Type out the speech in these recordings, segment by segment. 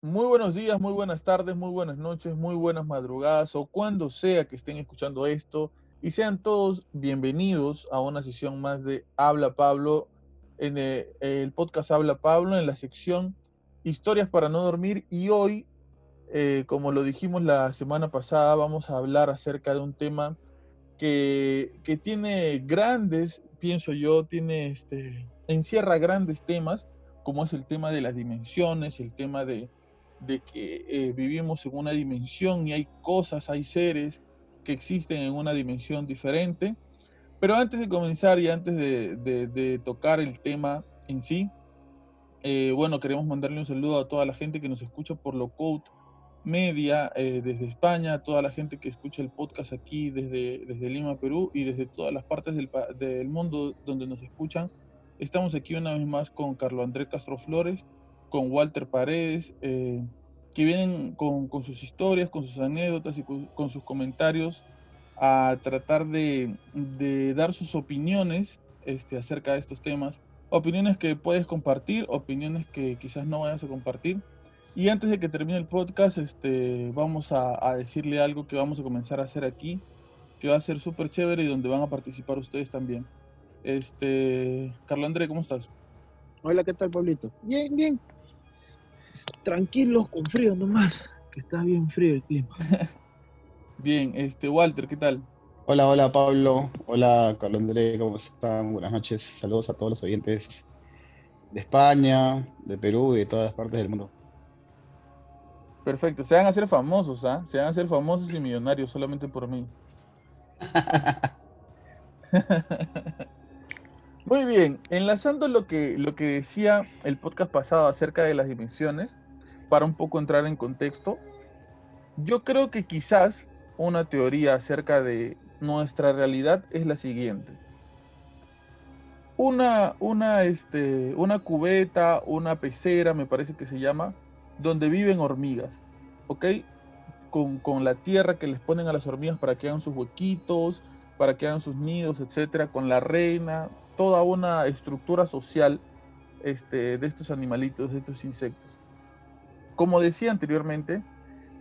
Muy buenos días, muy buenas tardes, muy buenas noches, muy buenas madrugadas o cuando sea que estén escuchando esto y sean todos bienvenidos a una sesión más de Habla Pablo en el podcast Habla Pablo en la sección Historias para no dormir y hoy, como lo dijimos la semana pasada, vamos a hablar acerca de un tema que tiene grandes, pienso yo, encierra grandes temas, como es el tema de las dimensiones, el tema de que vivimos en una dimensión y hay cosas, hay seres que existen en una dimensión diferente. Pero antes de comenzar y antes de tocar el tema en sí, bueno, queremos mandarle un saludo a toda la gente que nos escucha por Locout Media desde España, a toda la gente que escucha el podcast aquí desde Lima, Perú, y desde todas las partes del mundo donde nos escuchan. Estamos aquí una vez más con Carlo André Castro Flores, con Walter Paredes, que vienen con sus historias, con sus anécdotas y con sus comentarios a tratar de dar sus opiniones acerca de estos temas. Opiniones que puedes compartir, opiniones que quizás no vayas a compartir. Y antes de que termine el podcast, vamos a decirle algo que vamos a comenzar a hacer aquí, que va a ser súper chévere y donde van a participar ustedes también. Carlo André, ¿cómo estás? Hola, ¿qué tal, Pablito? Bien, bien. Tranquilos, con frío nomás, que está bien frío el clima. Bien, Walter, ¿qué tal? Hola, hola Pablo, hola Carlos André, ¿cómo están? Buenas noches, saludos a todos los oyentes de España, de Perú y de todas partes del mundo. Perfecto, se van a hacer famosos, ¿ah? Se van a hacer famosos y millonarios solamente por mí. Muy bien, enlazando lo que decía el podcast pasado acerca de las dimensiones, para un poco entrar en contexto, yo creo que quizás una teoría acerca de nuestra realidad es la siguiente. Una cubeta, una pecera, me parece que se llama, donde viven hormigas, ¿ok? Con la tierra que les ponen a las hormigas para que hagan sus huequitos, para que hagan sus nidos, etcétera, con la reina, toda una estructura social de estos animalitos, de estos insectos. Como decía anteriormente,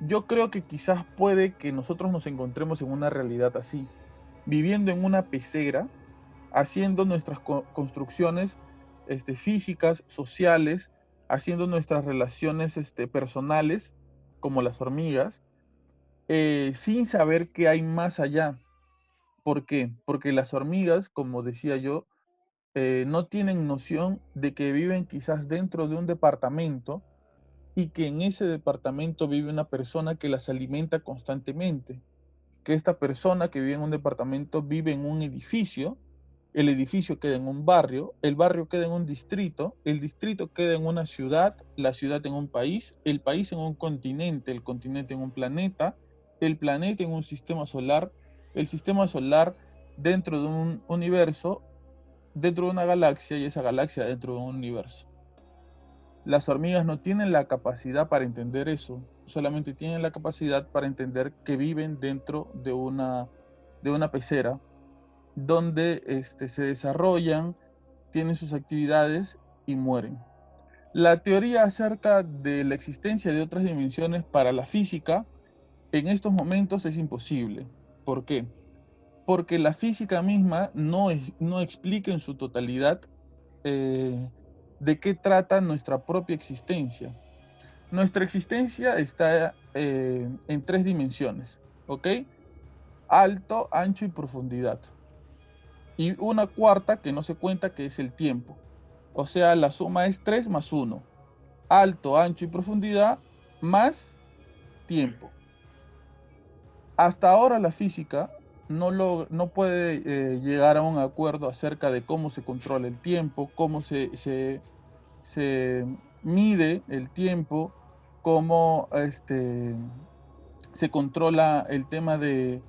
yo creo que quizás puede que nosotros nos encontremos en una realidad así, viviendo en una pecera, haciendo nuestras construcciones físicas, sociales, haciendo nuestras relaciones personales, como las hormigas, sin saber qué hay más allá. ¿Por qué? Porque las hormigas, como decía yo, no tienen noción de que viven quizás dentro de un departamento y que en ese departamento vive una persona que las alimenta constantemente, que esta persona que vive en un departamento vive en un edificio, el edificio queda en un barrio, el barrio queda en un distrito, el distrito queda en una ciudad, la ciudad en un país, el país en un continente, el continente en un planeta, el planeta en un sistema solar, el sistema solar dentro de un universo, dentro de una galaxia y esa galaxia dentro de un universo. Las hormigas no tienen la capacidad para entender eso, solamente tienen la capacidad para entender que viven dentro de una pecera donde se desarrollan, tienen sus actividades y mueren. La teoría acerca de la existencia de otras dimensiones para la física en estos momentos es imposible. ¿Por qué? Porque la física misma no explica en su totalidad eh, de qué trata nuestra propia existencia. Nuestra existencia está en tres dimensiones, ¿ok? Alto, ancho y profundidad. Y una cuarta que no se cuenta que es el tiempo. O sea, la suma es 3 más uno. Alto, ancho y profundidad más tiempo. Hasta ahora la física no puede llegar a un acuerdo acerca de cómo se controla el tiempo, cómo se mide el tiempo, cómo se controla el tema del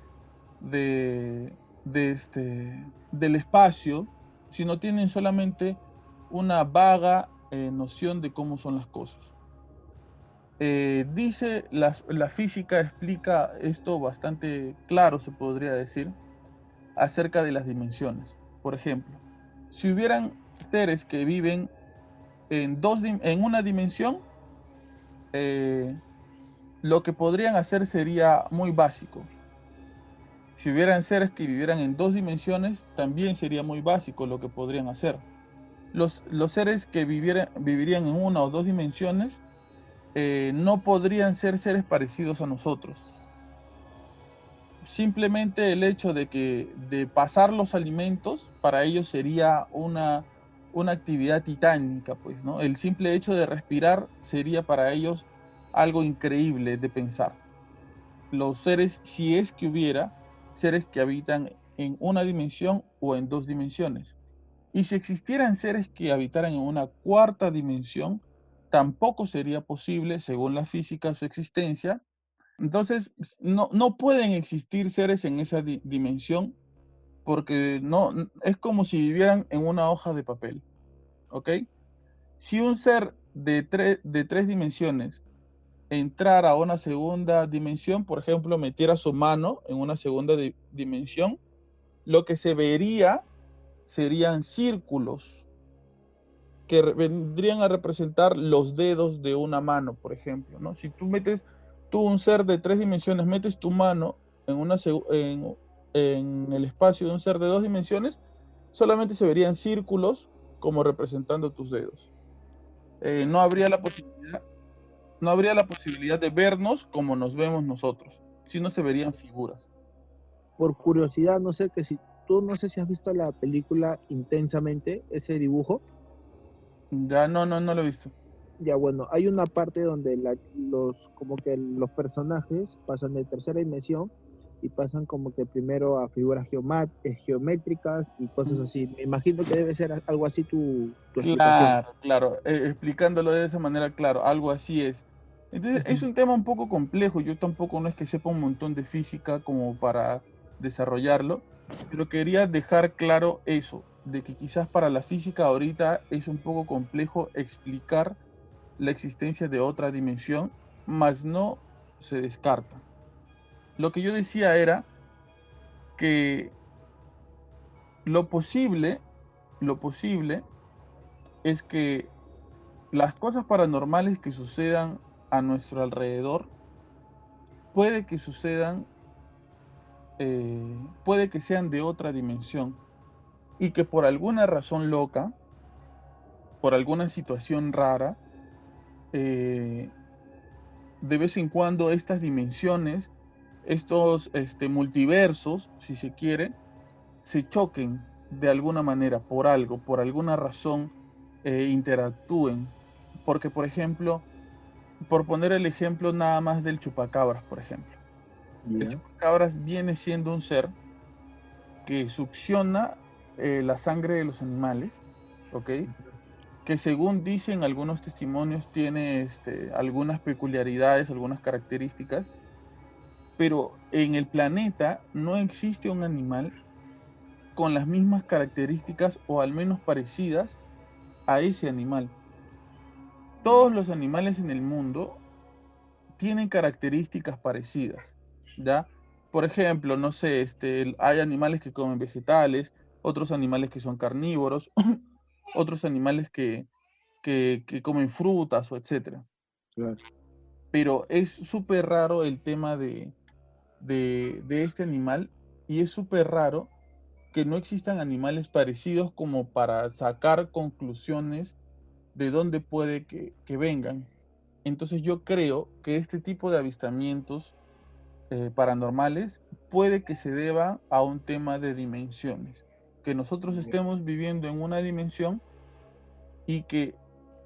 espacio, sino tienen solamente una vaga noción de cómo son las cosas. Dice la física, explica esto bastante claro, se podría decir, acerca de las dimensiones. Por ejemplo, si hubieran seres que viven en una dimensión, lo que podrían hacer sería muy básico. Si hubieran seres que vivieran en 2 dimensiones, también sería muy básico lo que podrían hacer. Los seres que vivirían en 1 o 2 dimensiones no podrían ser seres parecidos a nosotros. Simplemente el hecho de pasar los alimentos para ellos sería una actividad titánica, pues, ¿no? El simple hecho de respirar sería para ellos algo increíble de pensar. Los seres, si es que hubiera seres que habitan en 1 dimensión o en 2 dimensiones. Y si existieran seres que habitaran en una 4 dimensión, tampoco sería posible, según la física, su existencia. Entonces, no pueden existir seres en esa dimensión porque es como si vivieran en una hoja de papel, ¿ok? Si un ser de 3 dimensiones entrara a una segunda dimensión, por ejemplo, metiera su mano en una segunda dimensión, lo que se vería serían círculos que vendrían a representar los dedos de una mano, por ejemplo, ¿no? Si tú un ser de 3 dimensiones, metes tu mano en el espacio de un ser de 2 dimensiones, solamente se verían círculos como representando tus dedos. No habría la posibilidad de vernos como nos vemos nosotros, sino se verían figuras. Por curiosidad, no sé no sé si has visto la película Intensamente, ese dibujo. Ya no lo he visto. Ya bueno, hay una parte donde como que los personajes pasan de tercera dimensión y pasan como que primero a figuras geométricas y cosas así. Me imagino que debe ser algo así tu explicación. Claro, claro, explicándolo de esa manera, claro, algo así es. Entonces, es Ujú. un tema un poco complejo, yo tampoco no es que sepa un montón de física como para desarrollarlo, pero quería dejar claro eso, de que quizás para la física ahorita es un poco complejo explicar la existencia de otra dimensión, mas no se descarta. Lo que yo decía era que lo posible, lo posible es que las cosas paranormales que sucedan a nuestro alrededor puede que sucedan, puede que sean de otra dimensión y que por alguna razón loca, por alguna situación rara, eh, de vez en cuando estas dimensiones, estos multiversos, si se quiere, se choquen de alguna manera por algo, por alguna razón, interactúen. Porque, por ejemplo, por poner el ejemplo nada más del chupacabras, por ejemplo. El Ya. chupacabras viene siendo un ser que succiona la sangre de los animales, ¿ok? Que según dicen algunos testimonios tiene algunas peculiaridades, algunas características, pero en el planeta no existe un animal con las mismas características o al menos parecidas a ese animal. Todos los animales en el mundo tienen características parecidas, ¿ya? Por ejemplo, no sé, hay animales que comen vegetales, otros animales que son carnívoros, otros animales que comen frutas o etcétera. Claro. Pero es súper raro el tema de este animal y es súper raro que no existan animales parecidos como para sacar conclusiones de dónde puede que vengan. Entonces yo creo que este tipo de avistamientos paranormales puede que se deba a un tema de dimensiones, que nosotros estemos viviendo en una dimensión y que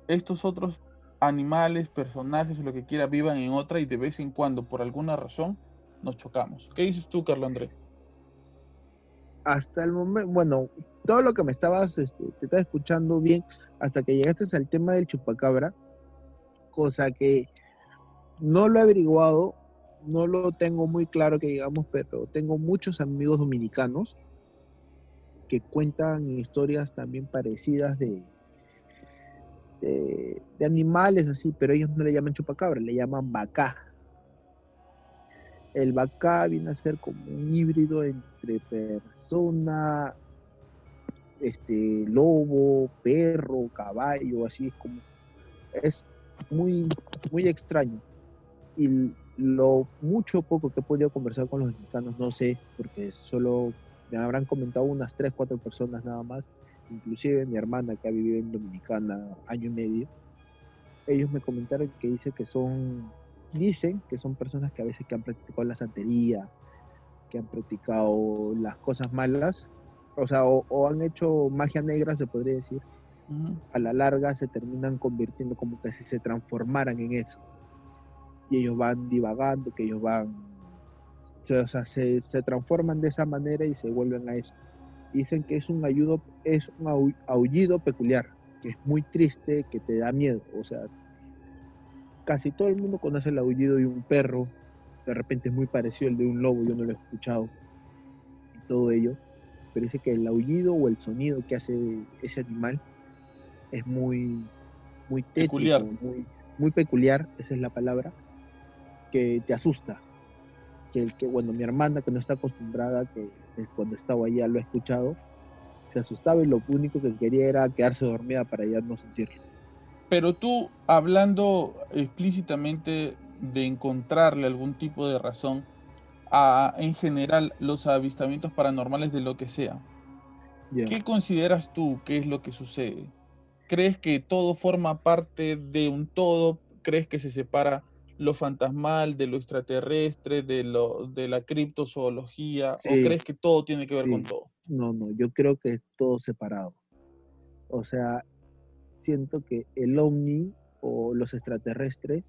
estos otros animales, personajes o lo que quiera vivan en otra y de vez en cuando, por alguna razón, nos chocamos. ¿Qué dices tú, Carlos Andrés? Hasta el momento, bueno, todo lo que me te estaba escuchando bien hasta que llegaste al tema del chupacabra, cosa que no lo he averiguado, no lo tengo muy claro que digamos, pero tengo muchos amigos dominicanos que cuentan historias también parecidas de animales así, pero ellos no le llaman chupacabra, le llaman bacá. El bacá viene a ser como un híbrido entre persona, lobo, perro, caballo, así es como es. muy, muy extraño. Y lo mucho o poco que he podido conversar con los mexicanos, no sé, porque solo me habrán comentado unas 3 4 personas nada más, inclusive mi hermana que ha vivido en Dominicana año y medio, ellos me comentaron que dicen que son personas que a veces que han practicado la santería, que han practicado las cosas malas, o sea, o han hecho magia negra, se podría decir, Ujú. a la larga se terminan convirtiendo como que si se transformaran en eso. Y ellos van divagando, que ellos van, o sea, se transforman de esa manera y se vuelven a eso. Dicen que es un aullido peculiar, que es muy triste, que te da miedo. O sea, casi todo el mundo conoce el aullido de un perro, de repente es muy parecido al de un lobo, yo no lo he escuchado, y todo ello, pero dice que el aullido o el sonido que hace ese animal es muy, muy tétrico, Peculiar. muy peculiar, esa es la palabra, que te asusta. Bueno, mi hermana que no está acostumbrada, que desde cuando estaba allá lo ha escuchado, se asustaba y lo único que quería era quedarse dormida para ya no sentirlo. Pero tú, hablando explícitamente de encontrarle algún tipo de razón a, en general, los avistamientos paranormales de lo que sea, Ya. ¿qué consideras tú que es lo que sucede? ¿Crees que todo forma parte de un todo? ¿Crees que se separa lo fantasmal de lo extraterrestre, de la criptozoología? ¿O Sí, crees que todo tiene que ver con sí. todo? No, no, yo creo que es todo separado. O sea, siento que el ovni o los extraterrestres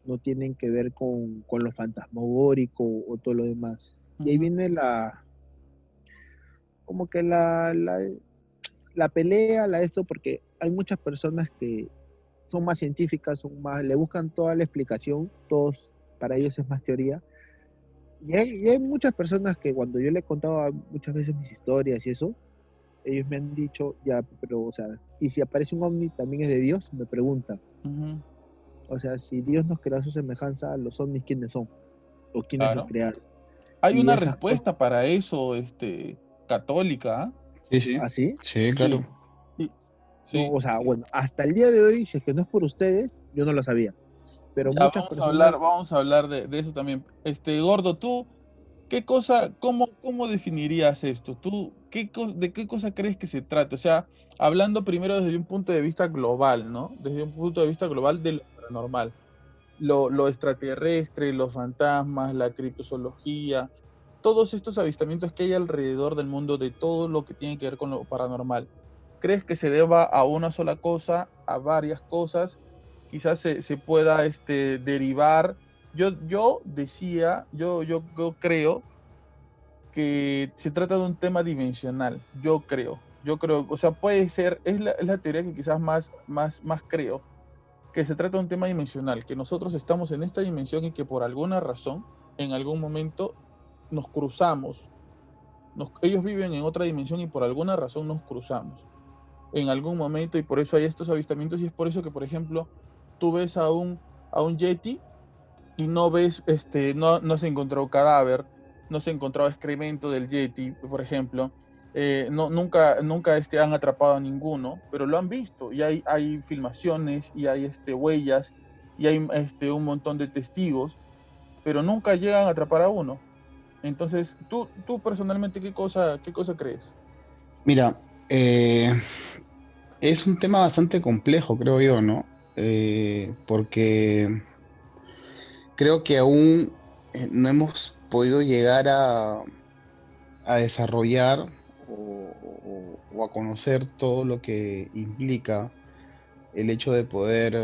no tienen que ver con lo fantasmagórico o todo lo demás. Y ahí Ujú. viene como que la pelea, esto, porque hay muchas personas que son más científicas, le buscan toda la explicación, todos, para ellos es más teoría. Y hay muchas personas que cuando yo le contaba muchas veces mis historias y eso, ellos me han dicho, ya, pero, o sea, ¿y si aparece un ovni también es de Dios? Me preguntan. Ujú. O sea, si Dios nos creó a su semejanza, los ovnis, ¿quiénes son? ¿O quiénes los Claro. crearon? Hay Y una esas cosas, respuesta para eso, católica, ¿ah? Sí, sí, así, sí, Sí, claro. y, no, sí. o sea, bueno, hasta el día de hoy, si es que no es por ustedes, yo no lo sabía. Pero Ya, muchas personas, vamos a hablar de eso también. Gordo, tú, ¿qué cosa, cómo definirías esto? ¿Tú de qué cosa crees que se trata? O sea, hablando primero desde un punto de vista global, ¿no? Desde un punto de vista global de lo paranormal. Lo extraterrestre, los fantasmas, la criptozoología, todos estos avistamientos que hay alrededor del mundo de todo lo que tiene que ver con lo paranormal. ¿Crees que se deba a una sola cosa, a varias cosas? Quizás se pueda derivar. Yo decía, yo creo que se trata de un tema dimensional, yo creo, o sea, puede ser, es la teoría que quizás más creo, que se trata de un tema dimensional, que nosotros estamos en esta dimensión y que por alguna razón, en algún momento, nos cruzamos. Ellos viven en otra dimensión y por alguna razón nos cruzamos en algún momento y por eso hay estos avistamientos y es por eso que, por ejemplo, tú ves a un Yeti y no ves, no se encontró cadáver, no se encontró excremento del Yeti, por ejemplo. No, nunca han atrapado a ninguno, pero lo han visto y hay filmaciones y hay huellas y hay un montón de testigos, pero nunca llegan a atrapar a uno. Entonces, tú personalmente, qué cosa crees? Mira, es un tema bastante complejo, creo yo, ¿no? Porque creo que aún no hemos podido llegar a desarrollar o a conocer todo lo que implica el hecho de poder,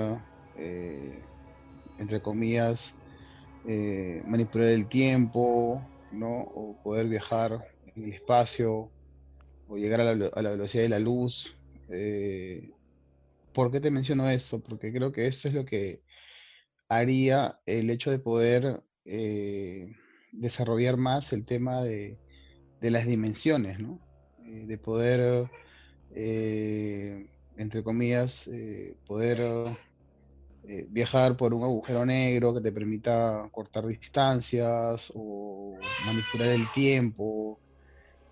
eh, entre comillas, manipular el tiempo, ¿no? O poder viajar en el espacio o llegar a la velocidad de la luz. Eh, ¿Por qué te menciono esto? Porque creo que esto es lo que haría el hecho de poder desarrollar más el tema de las dimensiones, ¿no? De poder, entre comillas, poder viajar por un agujero negro que te permita cortar distancias o manipular el tiempo.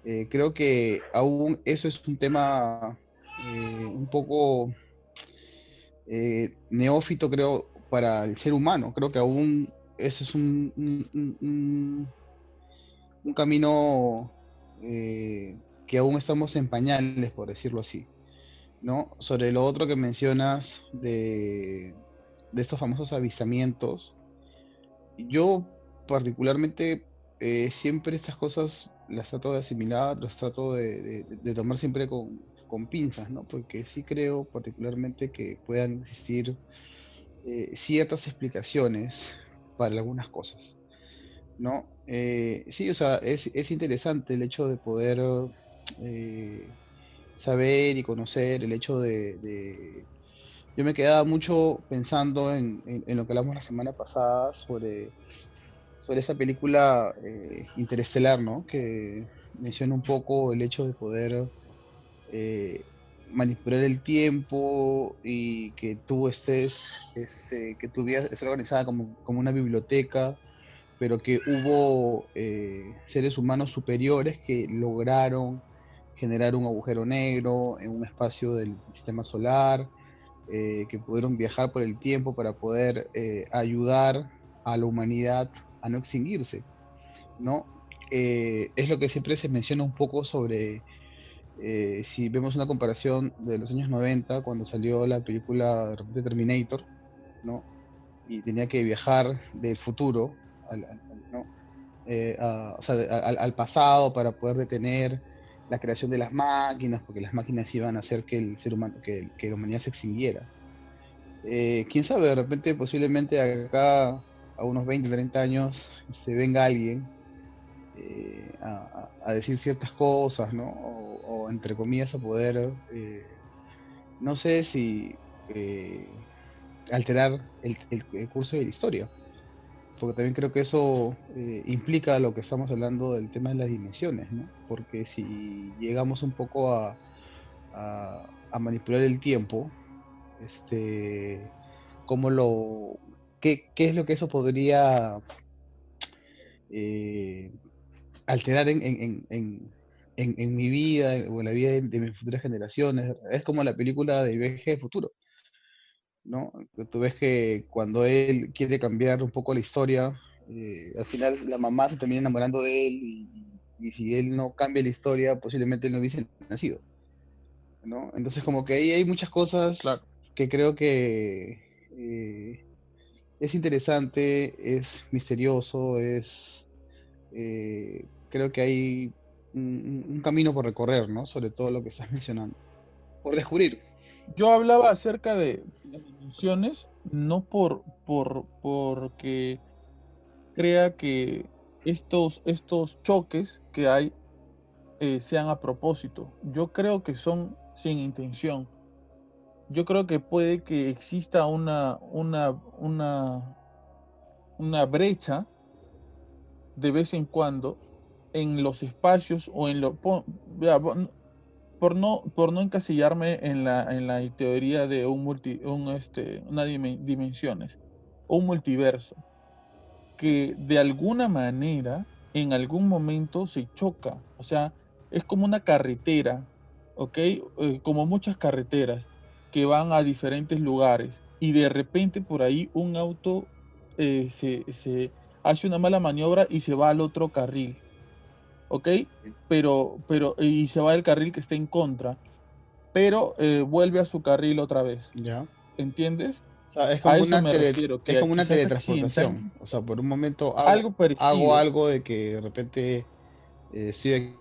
Creo que aún eso es un tema un poco neófito, creo, para el ser humano. Creo que aún ese es un camino que aún estamos en pañales, por decirlo así, ¿no? Sobre lo otro que mencionas de estos famosos avistamientos, yo particularmente siempre estas cosas las trato de asimilar, las trato de tomar siempre con pinzas, ¿no? Porque sí creo particularmente que puedan existir ciertas explicaciones para algunas cosas, ¿no? Sí, o sea, es interesante el hecho de poder eh, saber y conocer, el hecho Yo me quedaba mucho pensando en lo que hablamos la semana pasada sobre esa película Interestelar, ¿no? Que menciona un poco el hecho de poder eh, manipular el tiempo y que tú que tu vida esté organizada como una biblioteca, pero que hubo seres humanos superiores que lograron generar un agujero negro en un espacio del sistema solar, que pudieron viajar por el tiempo para poder ayudar a la humanidad a no extinguirse, ¿no? Es lo que siempre se menciona un poco sobre, si vemos una comparación de los años 90, cuando salió la película de repente Terminator, ¿no? Y tenía que viajar del futuro ¿no? O sea, al pasado para poder detener la creación de las máquinas, porque las máquinas iban a hacer que el ser humano, que la humanidad se extinguiera. Quién sabe, de repente, posiblemente acá a unos 20, 30 años, se venga alguien a decir ciertas cosas, ¿no? O entre comillas a poder, no sé si alterar el curso de la historia, porque también creo que eso implica lo que estamos hablando del tema de las dimensiones, ¿no? Porque si llegamos un poco a manipular el tiempo, cómo qué es lo que eso podría eh, alterar en mi vida o en la vida de mis futuras generaciones. Es como la película de Viaje de Futuro, ¿no? Tú ves que cuando él quiere cambiar un poco la historia, al final la mamá se termina enamorando de él y si él no cambia la historia, posiblemente él no hubiese nacido, ¿no? Entonces como que ahí hay muchas cosas Claro. que creo que es interesante, es misterioso, creo que hay un camino por recorrer, ¿no? Sobre todo lo que estás mencionando, por descubrir. Yo hablaba acerca de las dimensiones, no porque crea que estos choques que hay sean a propósito. Yo creo que son sin intención. Yo creo que puede que exista una brecha de vez en cuando en los espacios o en lo... vea, por no encasillarme en la teoría de dimensiones, un multiverso, que de alguna manera, en algún momento se choca. O sea, es como una carretera, ¿ok? Como muchas carreteras que van a diferentes lugares y de repente por ahí un auto se hace una mala maniobra y se va al otro carril, ¿ok? Y se va al carril que está en contra, pero vuelve a su carril otra vez, Ya. ¿entiendes? O sea, A eso me refiero, es que como una quizás teletransportación. accidentalmente, O sea, por un momento algo hago parecido. algo de que de repente estoy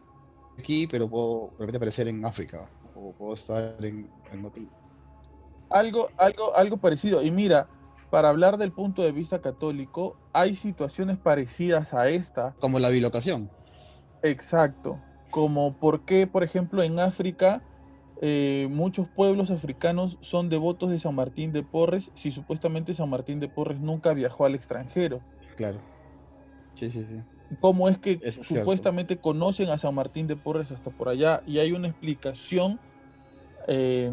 aquí, pero puedo de repente aparecer en África. O puedo estar en otro. Algo parecido. Y mira, para hablar del punto de vista católico, hay situaciones parecidas a esta, Como la bilocación. exacto, como por qué, por ejemplo, en África, muchos pueblos africanos son devotos de San Martín de Porres, si supuestamente San Martín de Porres nunca viajó al extranjero. Claro. Sí, sí, sí. ¿Cómo es que Eso es cierto. supuestamente conocen a San Martín de Porres hasta por allá? Y hay una explicación eh,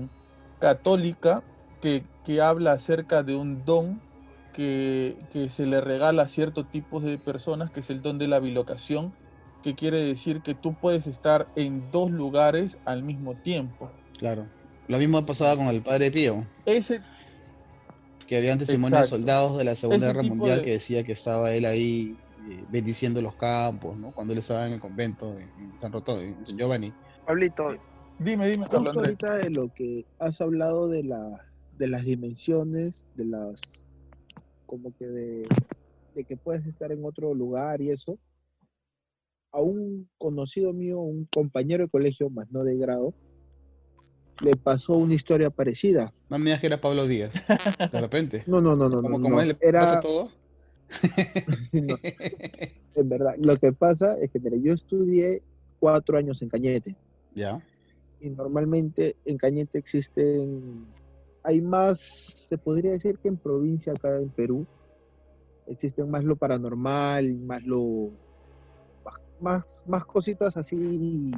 católica que habla acerca de un don que se le regala a ciertos tipos de personas, que es el don de la bilocación, que quiere decir que tú puedes estar en dos lugares al mismo tiempo. Claro. Lo mismo ha pasado con el Padre Pío. Ese, Que había testimonio de Exacto. soldados de la Segunda Ese Guerra tipo Mundial que de... decía que estaba él ahí bendiciendo los campos, ¿no? Cuando él estaba en el convento en San Roto, en San Giovanni. Pablito, Dime, Carlos justo Andrés. ahorita de lo que has hablado de las dimensiones, de las, como que de que puedes estar en otro lugar y eso, a un conocido mío, un compañero de colegio, más no de grado, le pasó una historia parecida. No me digas que era Pablo Díaz, de repente. No, no, no, no, no, Como a no. él le pasa Era, todo. sí, no, en verdad, lo que pasa es que, mira, yo estudié 4 años en Cañete Ya, y normalmente en Cañete existen, hay más, se podría decir que en provincia acá en Perú, existen más lo paranormal, más cositas así,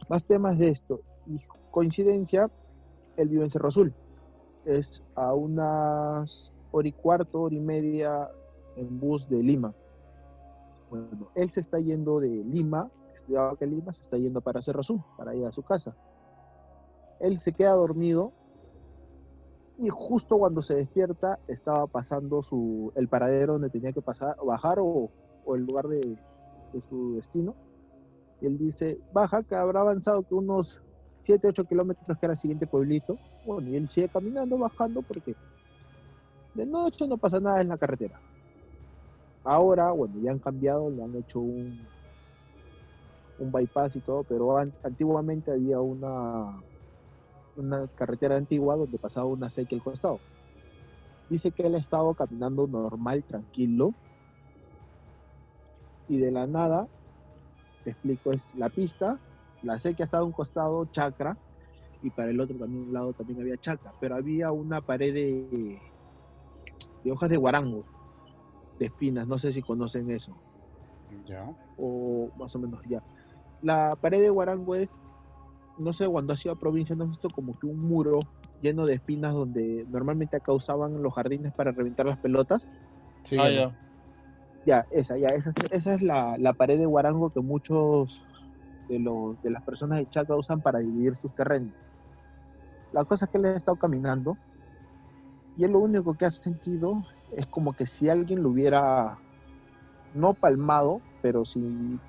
más temas de esto. Y coincidencia, él vive en Cerro Azul. Es a unas hora y cuarto, hora y media en bus de Lima. Bueno, él se está yendo de Lima, estudiaba acá en Lima, se está yendo para Cerro Azul, para ir a su casa. Él se queda dormido y justo cuando se despierta estaba pasando el paradero donde tenía que pasar, bajar o el lugar de su destino. Y él dice, baja, que habrá avanzado que unos 7 8 kilómetros, que era el siguiente pueblito. Bueno, y él sigue caminando, bajando, porque de noche no pasa nada en la carretera. Ahora, bueno, ya han cambiado, le han hecho un bypass y todo, pero antiguamente había una carretera antigua donde pasaba una sequía al costado. Dice que él ha estado caminando normal, tranquilo, y de la nada, te explico, es la pista, la sequía ha estado a un costado, chacra, y para el otro también un lado también había chacra, pero había una pared de hojas de guarango, de espinas, no sé si conocen eso, ya. o más o menos ya. La pared de guarango es, no sé, cuando ha sido provincia, no he visto como que un muro lleno de espinas donde normalmente acá usaban los jardines para reventar las pelotas. Sí, Ah, claro. ya. Esa es la pared de guarango que muchos de las personas de chacra usan para dividir sus terrenos. La cosa es que él ha estado caminando y él lo único que ha sentido es como que si alguien lo hubiera, no palmado, pero si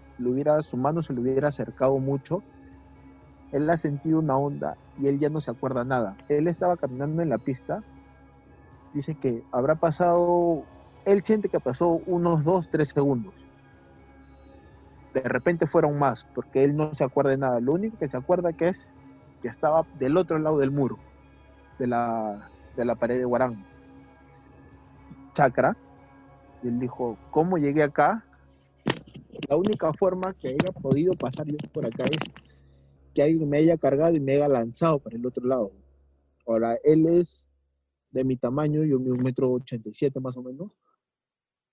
su mano se le hubiera acercado mucho, él ha sentido una onda y él ya no se acuerda nada. Él estaba caminando en la pista, dice que habrá pasado, él siente que pasó unos 2 3 segundos. De repente fueron más, porque él no se acuerda de nada. Lo único que se acuerda es que estaba del otro lado del muro, de la pared de Guarán, chakra, y él dijo, ¿cómo llegué acá? La única forma que haya podido pasar yo por acá es que alguien me haya cargado y me haya lanzado para el otro lado. Ahora, él es de mi tamaño, yo mido 1,87 m más o menos.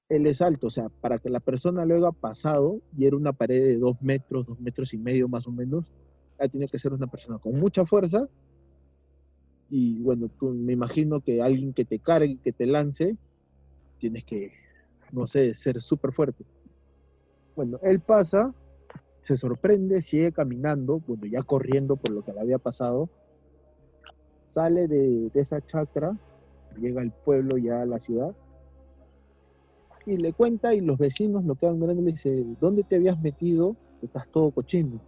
Él es alto, o sea, para que la persona lo haya pasado, y era una pared de 2 metros, 2,5 m más o menos, ha tenido que ser una persona con mucha fuerza. Y bueno, tú, me imagino que alguien que te cargue, que te lance, tienes que, no sé, ser súper fuerte. Bueno, él pasa, se sorprende, sigue caminando, bueno, ya corriendo por lo que le había pasado, sale de esa chacra, llega al pueblo, ya a la ciudad, y le cuenta, y los vecinos lo quedan mirando y le dice, ¿dónde te habías metido? Que estás todo cochino.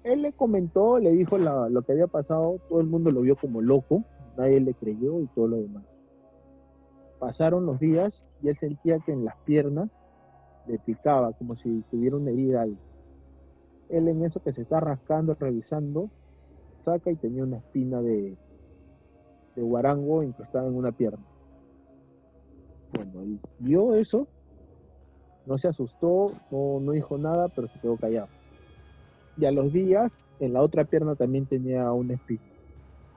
Él le comentó, le dijo lo que había pasado, todo el mundo lo vio como loco, nadie le creyó y todo lo demás. Pasaron los días y él sentía que en las piernas le picaba, como si tuviera una herida ahí. Él en eso que se está rascando, revisando, saca y tenía una espina de guarango incrustada en una pierna. Bueno, él vio eso, no se asustó, no dijo nada, pero se quedó callado. Y a los días, en la otra pierna también tenía una espina.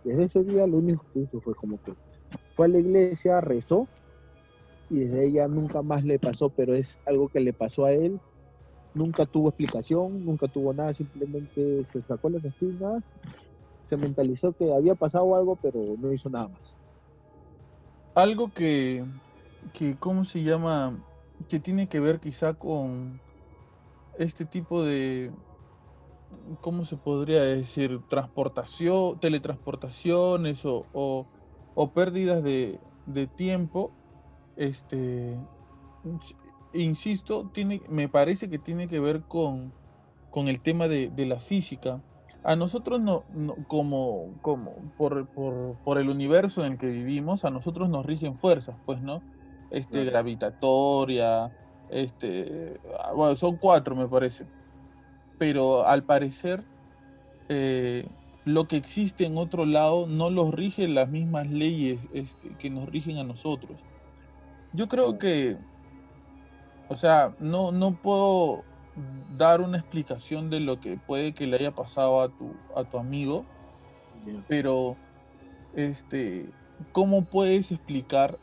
Desde ese día lo único que hizo fue como que fue a la iglesia, rezó, y desde ella nunca más le pasó, pero es algo que le pasó a él. Nunca tuvo explicación, nunca tuvo nada, simplemente se sacó las espinas, se mentalizó que había pasado algo, pero no hizo nada más. Algo ¿cómo se llama? Que tiene que ver quizá con este tipo ¿cómo se podría decir? Teletransportaciones o pérdidas de tiempo, este, ins- insisto, me parece que tiene que ver con el tema de la física. A nosotros por el universo en el que vivimos, a nosotros nos rigen fuerzas, pues, ¿no? Claro. Gravitatoria, bueno, son cuatro, me parece. Pero al parecer, eh, lo que existe en otro lado no los rigen las mismas leyes, que nos rigen a nosotros. Yo creo Claro. que, o sea, no puedo dar una explicación de lo que puede que le haya pasado a tu amigo, Ya. pero, este, ¿cómo puedes explicar,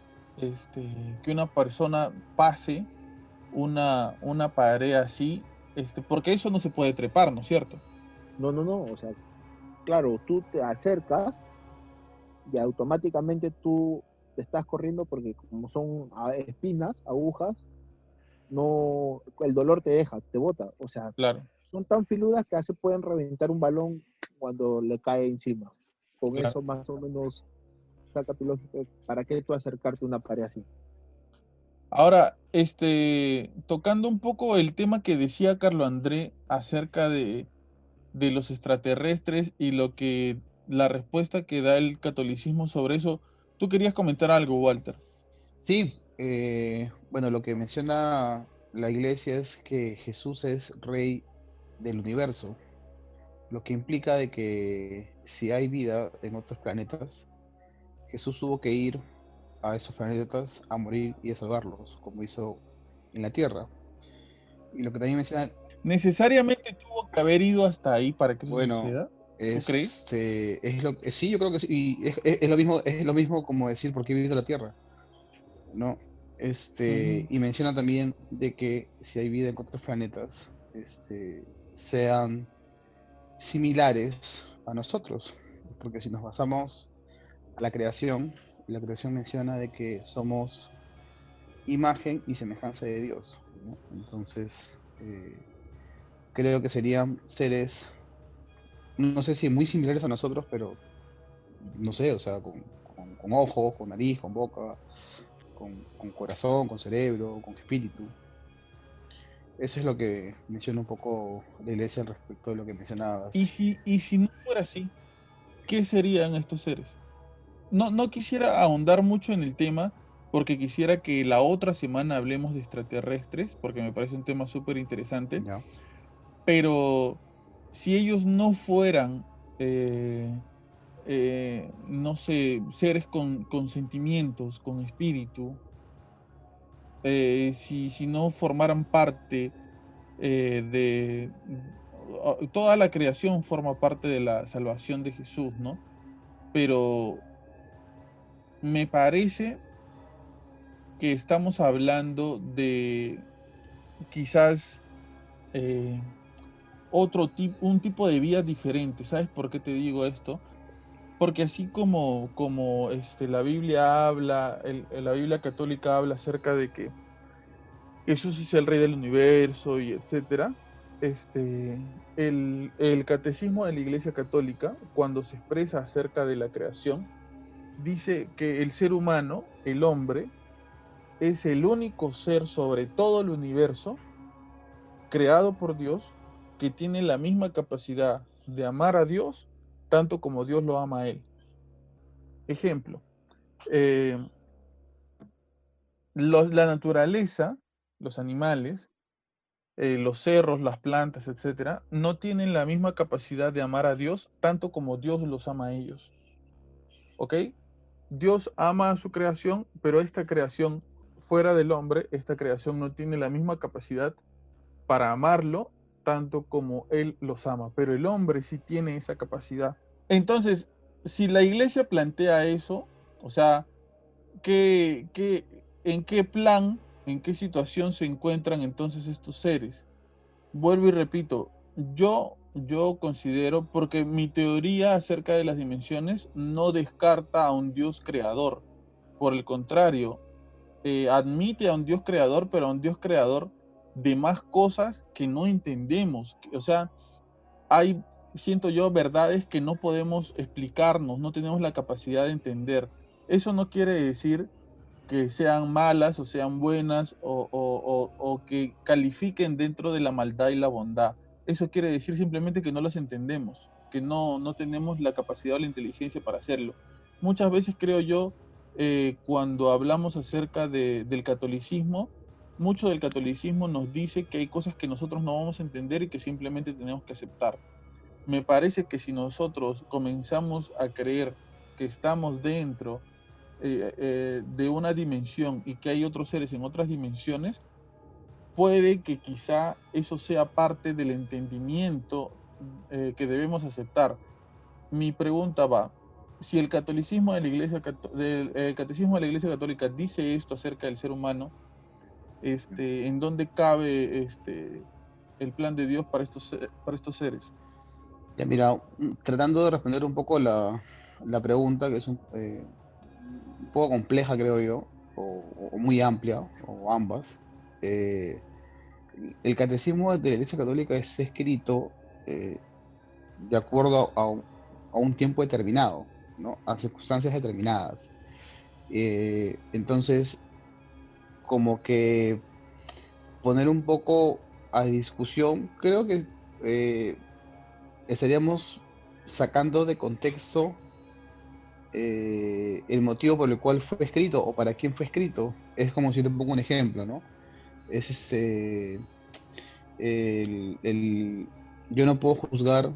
que una persona pase una pared así? Porque eso no se puede trepar, ¿no es cierto? No, no, no, o sea, claro, tú te acercas y automáticamente tú te estás corriendo porque como son espinas, agujas, no, el dolor te deja, te bota. O sea, Claro, son tan filudas que se pueden reventar un balón cuando le cae encima. Con claro. eso más o menos saca tu lógica. ¿Para qué tú acercarte a una pared así? Ahora, tocando un poco el tema que decía Carlo André acerca de los extraterrestres y la respuesta que da el catolicismo sobre eso, tú querías comentar algo, Walter. Sí, bueno, lo que menciona la iglesia es que Jesús es rey del universo, lo que implica de que si hay vida en otros planetas, Jesús tuvo que ir a esos planetas a morir y a salvarlos, como hizo en la Tierra. Y lo que también menciona, ¿Necesariamente tuvo que haber ido hasta ahí para que eso bueno, suceda? ¿Tú crees? sí, yo creo que sí, y es lo mismo como decir por qué he vivido la Tierra, ¿no? Mm, Y menciona también de que si hay vida en otros planetas, sean similares a nosotros, porque si nos basamos a la creación menciona de que somos imagen y semejanza de Dios, ¿no? Entonces, creo que serían seres, no sé si muy similares a nosotros, pero no sé, o sea, con ojos, con nariz, con boca, con corazón, con cerebro, con espíritu. Eso es lo que menciona un poco la iglesia al respecto de lo que mencionabas. y si no fuera así, ¿qué serían estos seres? No quisiera ahondar mucho en el tema, porque quisiera que la otra semana hablemos de extraterrestres, porque me parece un tema súper interesante, ¿Ya? pero si ellos no fueran, eh, no sé, seres con sentimientos, con espíritu, si no formaran parte toda la creación forma parte de la salvación de Jesús, ¿no? Pero me parece que estamos hablando de quizás eh, un tipo de vida diferente. ¿Sabes por qué te digo esto? Porque así como la Biblia habla, la Biblia católica habla acerca de que Jesús es el rey del universo y etcétera, el catecismo de la Iglesia Católica, cuando se expresa acerca de la creación, dice que el ser humano, el hombre, es el único ser sobre todo el universo creado por Dios que tiene la misma capacidad de amar a Dios tanto como Dios lo ama a él. Ejemplo, eh, la naturaleza, los animales, los cerros, las plantas, etcétera, no tienen la misma capacidad de amar a Dios tanto como Dios los ama a ellos. ¿Ok? Dios ama a su creación, pero esta creación fuera del hombre, esta creación no tiene la misma capacidad para amarlo tanto como Él los ama, pero el hombre sí tiene esa capacidad. Entonces, si la iglesia plantea eso, o sea, en qué plan, en qué situación se encuentran entonces estos seres? Vuelvo y repito, yo considero, porque mi teoría acerca de las dimensiones no descarta a un Dios creador. Por el contrario, admite a un Dios creador, pero a un Dios creador de más cosas que no entendemos. O sea, hay, siento yo, verdades que no podemos explicarnos, no tenemos la capacidad de entender. Eso no quiere decir que sean malas o sean buenas o que califiquen dentro de la maldad y la bondad. Eso quiere decir simplemente que no las entendemos, que no tenemos la capacidad o la inteligencia para hacerlo. Muchas veces creo yo, cuando hablamos acerca del catolicismo, mucho del catolicismo nos dice que hay cosas que nosotros no vamos a entender y que simplemente tenemos que aceptar. Me parece que si nosotros comenzamos a creer que estamos dentro de una dimensión y que hay otros seres en otras dimensiones, puede que quizá eso sea parte del entendimiento que debemos aceptar. Mi pregunta va, si el catolicismo de la iglesia, el catecismo de la Iglesia Católica dice esto acerca del ser humano, ¿en dónde cabe el plan de Dios para estos seres? Ya mira, tratando de responder un poco la pregunta, que es un poco compleja, creo yo, o muy amplia, o ambas. eh, el catecismo de la Iglesia Católica es escrito eh, de acuerdo a un tiempo determinado, ¿no? A circunstancias determinadas. Entonces, como que poner un poco a discusión, creo que eh, estaríamos sacando de contexto el motivo por el cual fue escrito o para quién fue escrito. Es como si te pongo un ejemplo, ¿no? Es yo no puedo juzgar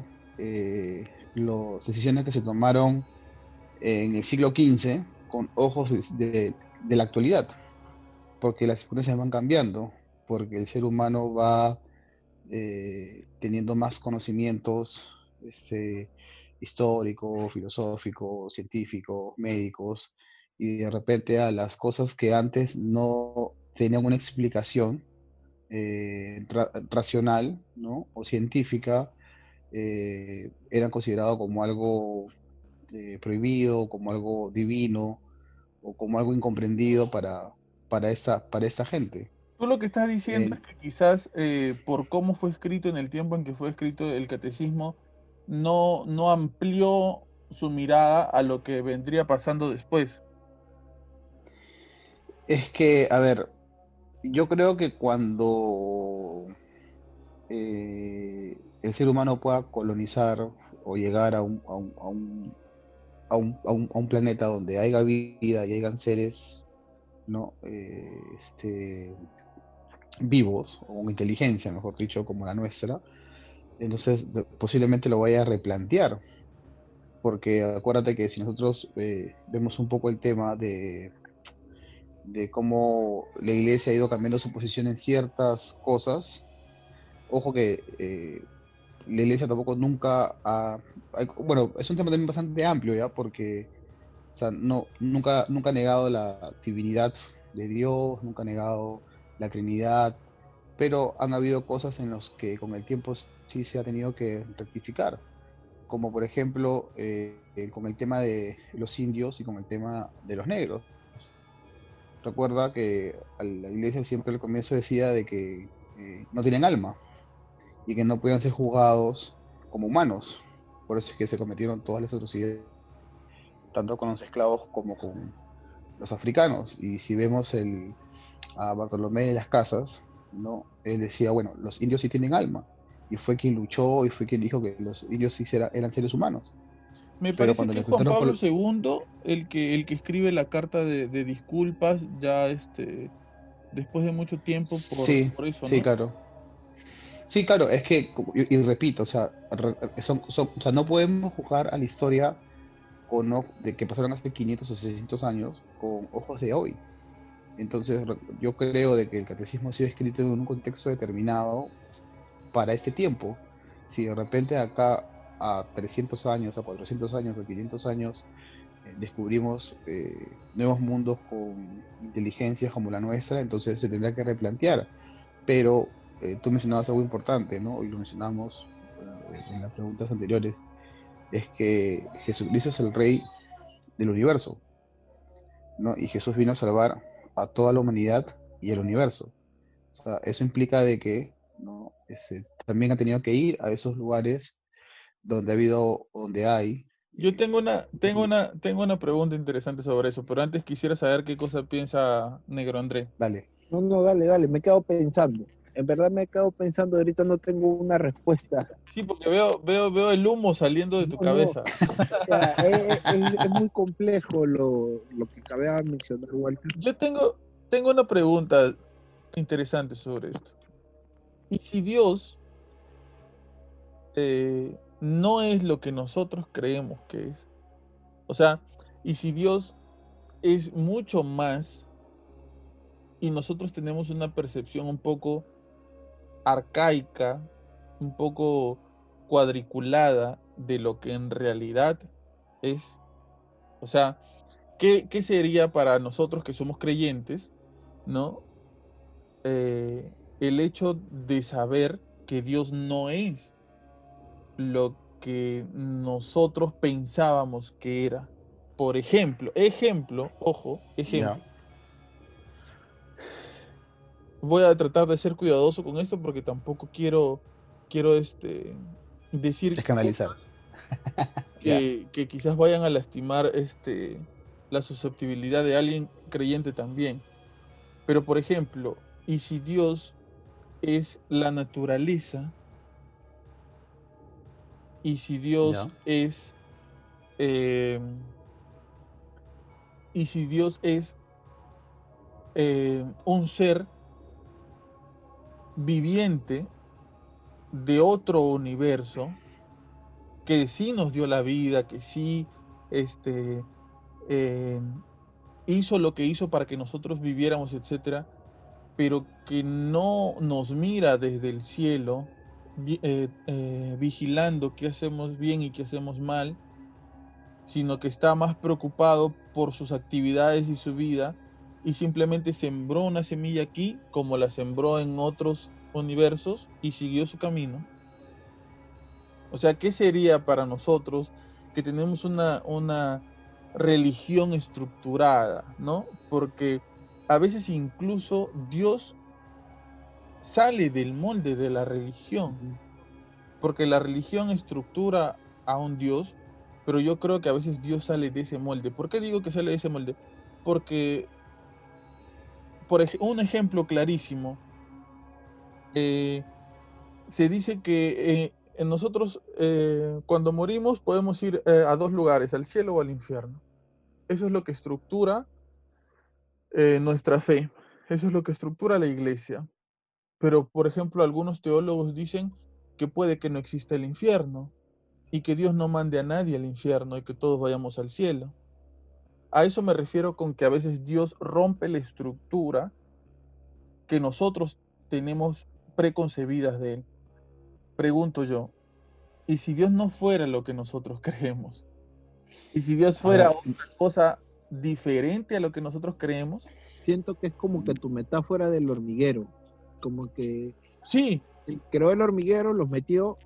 las decisiones que se tomaron en el siglo XV con ojos de la actualidad, porque las circunstancias van cambiando, porque el ser humano va teniendo más conocimientos históricos, filosóficos, científicos, médicos, y de repente a las cosas que antes no tenían una explicación racional, ¿no? O científica, eran considerados como algo prohibido, como algo divino o como algo incomprendido para esta gente. Tú lo que estás diciendo Eh, es que quizás por cómo fue escrito en el tiempo en que fue escrito el catecismo, no amplió su mirada a lo que vendría pasando después. es que, a ver, yo creo que cuando el ser humano pueda colonizar o llegar a un planeta donde haya vida y hayan seres, ¿no? Vivos, o con inteligencia, mejor dicho, como la nuestra, entonces posiblemente lo vaya a replantear, porque acuérdate que si nosotros vemos un poco el tema de cómo la iglesia ha ido cambiando su posición en ciertas cosas, ojo que la iglesia tampoco nunca bueno, es un tema también bastante amplio, ¿ya? Porque, o sea, nunca ha negado la divinidad de Dios, nunca ha negado la Trinidad, pero han habido cosas en las que con el tiempo sí se ha tenido que rectificar, como por ejemplo con el tema de los indios y con el tema de los negros. Recuerda que a la iglesia siempre al comienzo decía de que no tienen alma y que no podían ser juzgados como humanos. Por eso es que se cometieron todas las atrocidades, tanto con los esclavos como con los africanos. Y si vemos a Bartolomé de las Casas, ¿no? Él decía, bueno, los indios sí tienen alma. Y fue quien luchó y fue quien dijo que los indios sí eran seres humanos. Me Pero parece cuando que le es Juan encontraron Pablo II el que escribe la carta de disculpas ya después de mucho tiempo Sí, por eso, sí, ¿no? claro. Sí, claro, es que, y repito, o sea, o sea, no podemos juzgar a la historia de que pasaron hace 500 o 600 años con ojos de hoy. Entonces, yo creo de que el catecismo ha sido escrito en un contexto determinado para este tiempo. Si de repente acá a 300 años, a 400 años, a 500 años, descubrimos nuevos mundos con inteligencias como la nuestra, entonces se tendrá que replantear. Pero tú mencionabas algo importante, ¿no? Y lo mencionamos en las preguntas anteriores, es que Jesucristo es el Rey del universo, ¿no? Y Jesús vino a salvar a toda la humanidad y el universo. O sea, eso implica de que, ¿no? También ha tenido que ir a esos lugares donde ha habido, donde hay. Yo tengo una pregunta interesante sobre eso, pero antes quisiera saber qué cosa piensa Negro André. Dale. No, no, dale, dale, me he quedado pensando. En verdad me he quedado pensando, ahorita no tengo una respuesta. Sí, porque veo el humo saliendo de tu No, no, cabeza. o sea, es muy complejo lo que acaba de mencionar, Walter. Yo tengo una pregunta interesante sobre esto. ¿Y si Dios no es lo que nosotros creemos que es? O sea, ¿y si Dios es mucho más y nosotros tenemos una percepción un poco arcaica, un poco cuadriculada de lo que en realidad es? O sea, ¿qué sería para nosotros que somos creyentes, ¿no? El hecho de saber que Dios no es lo que nosotros pensábamos que era. Por ejemplo, ojo, Ya. ejemplo. Voy a tratar de ser cuidadoso con esto porque tampoco quiero decir Escandalizar. cosas Ya. que quizás vayan a lastimar la susceptibilidad de alguien creyente también. Pero por ejemplo, ¿y si Dios es la naturaleza? ¿Y si Dios Ya. es eh, y si Dios es un ser viviente de otro universo que sí nos dio la vida, que sí este, eh, hizo lo que hizo para que nosotros viviéramos, etcétera, pero que no nos mira desde el cielo, vigilando qué hacemos bien y qué hacemos mal, sino que está más preocupado por sus actividades y su vida, y simplemente sembró una semilla aquí, como la sembró en otros universos, y siguió su camino. O sea, ¿qué sería para nosotros que tenemos una religión estructurada, ¿no? Porque a veces incluso Dios sale del molde de la religión, porque la religión estructura a un Dios, pero yo creo que a veces Dios sale de ese molde. ¿Por qué digo que sale de ese molde? Porque, un ejemplo clarísimo, eh, se dice que en nosotros cuando morimos podemos ir a dos lugares, al cielo o al infierno. Eso es lo que estructura nuestra fe, eso es lo que estructura la iglesia. Pero, por ejemplo, algunos teólogos dicen que puede que no exista el infierno y que Dios no mande a nadie al infierno y que todos vayamos al cielo. A eso me refiero con que a veces Dios rompe la estructura que nosotros tenemos preconcebidas de Él. Pregunto yo, ¿y si Dios no fuera lo que nosotros creemos? ¿Y si Dios A ver, fuera otra cosa diferente a lo que nosotros creemos? Siento que es como que tu metáfora del hormiguero, como que Sí, él creó el hormiguero, los metió,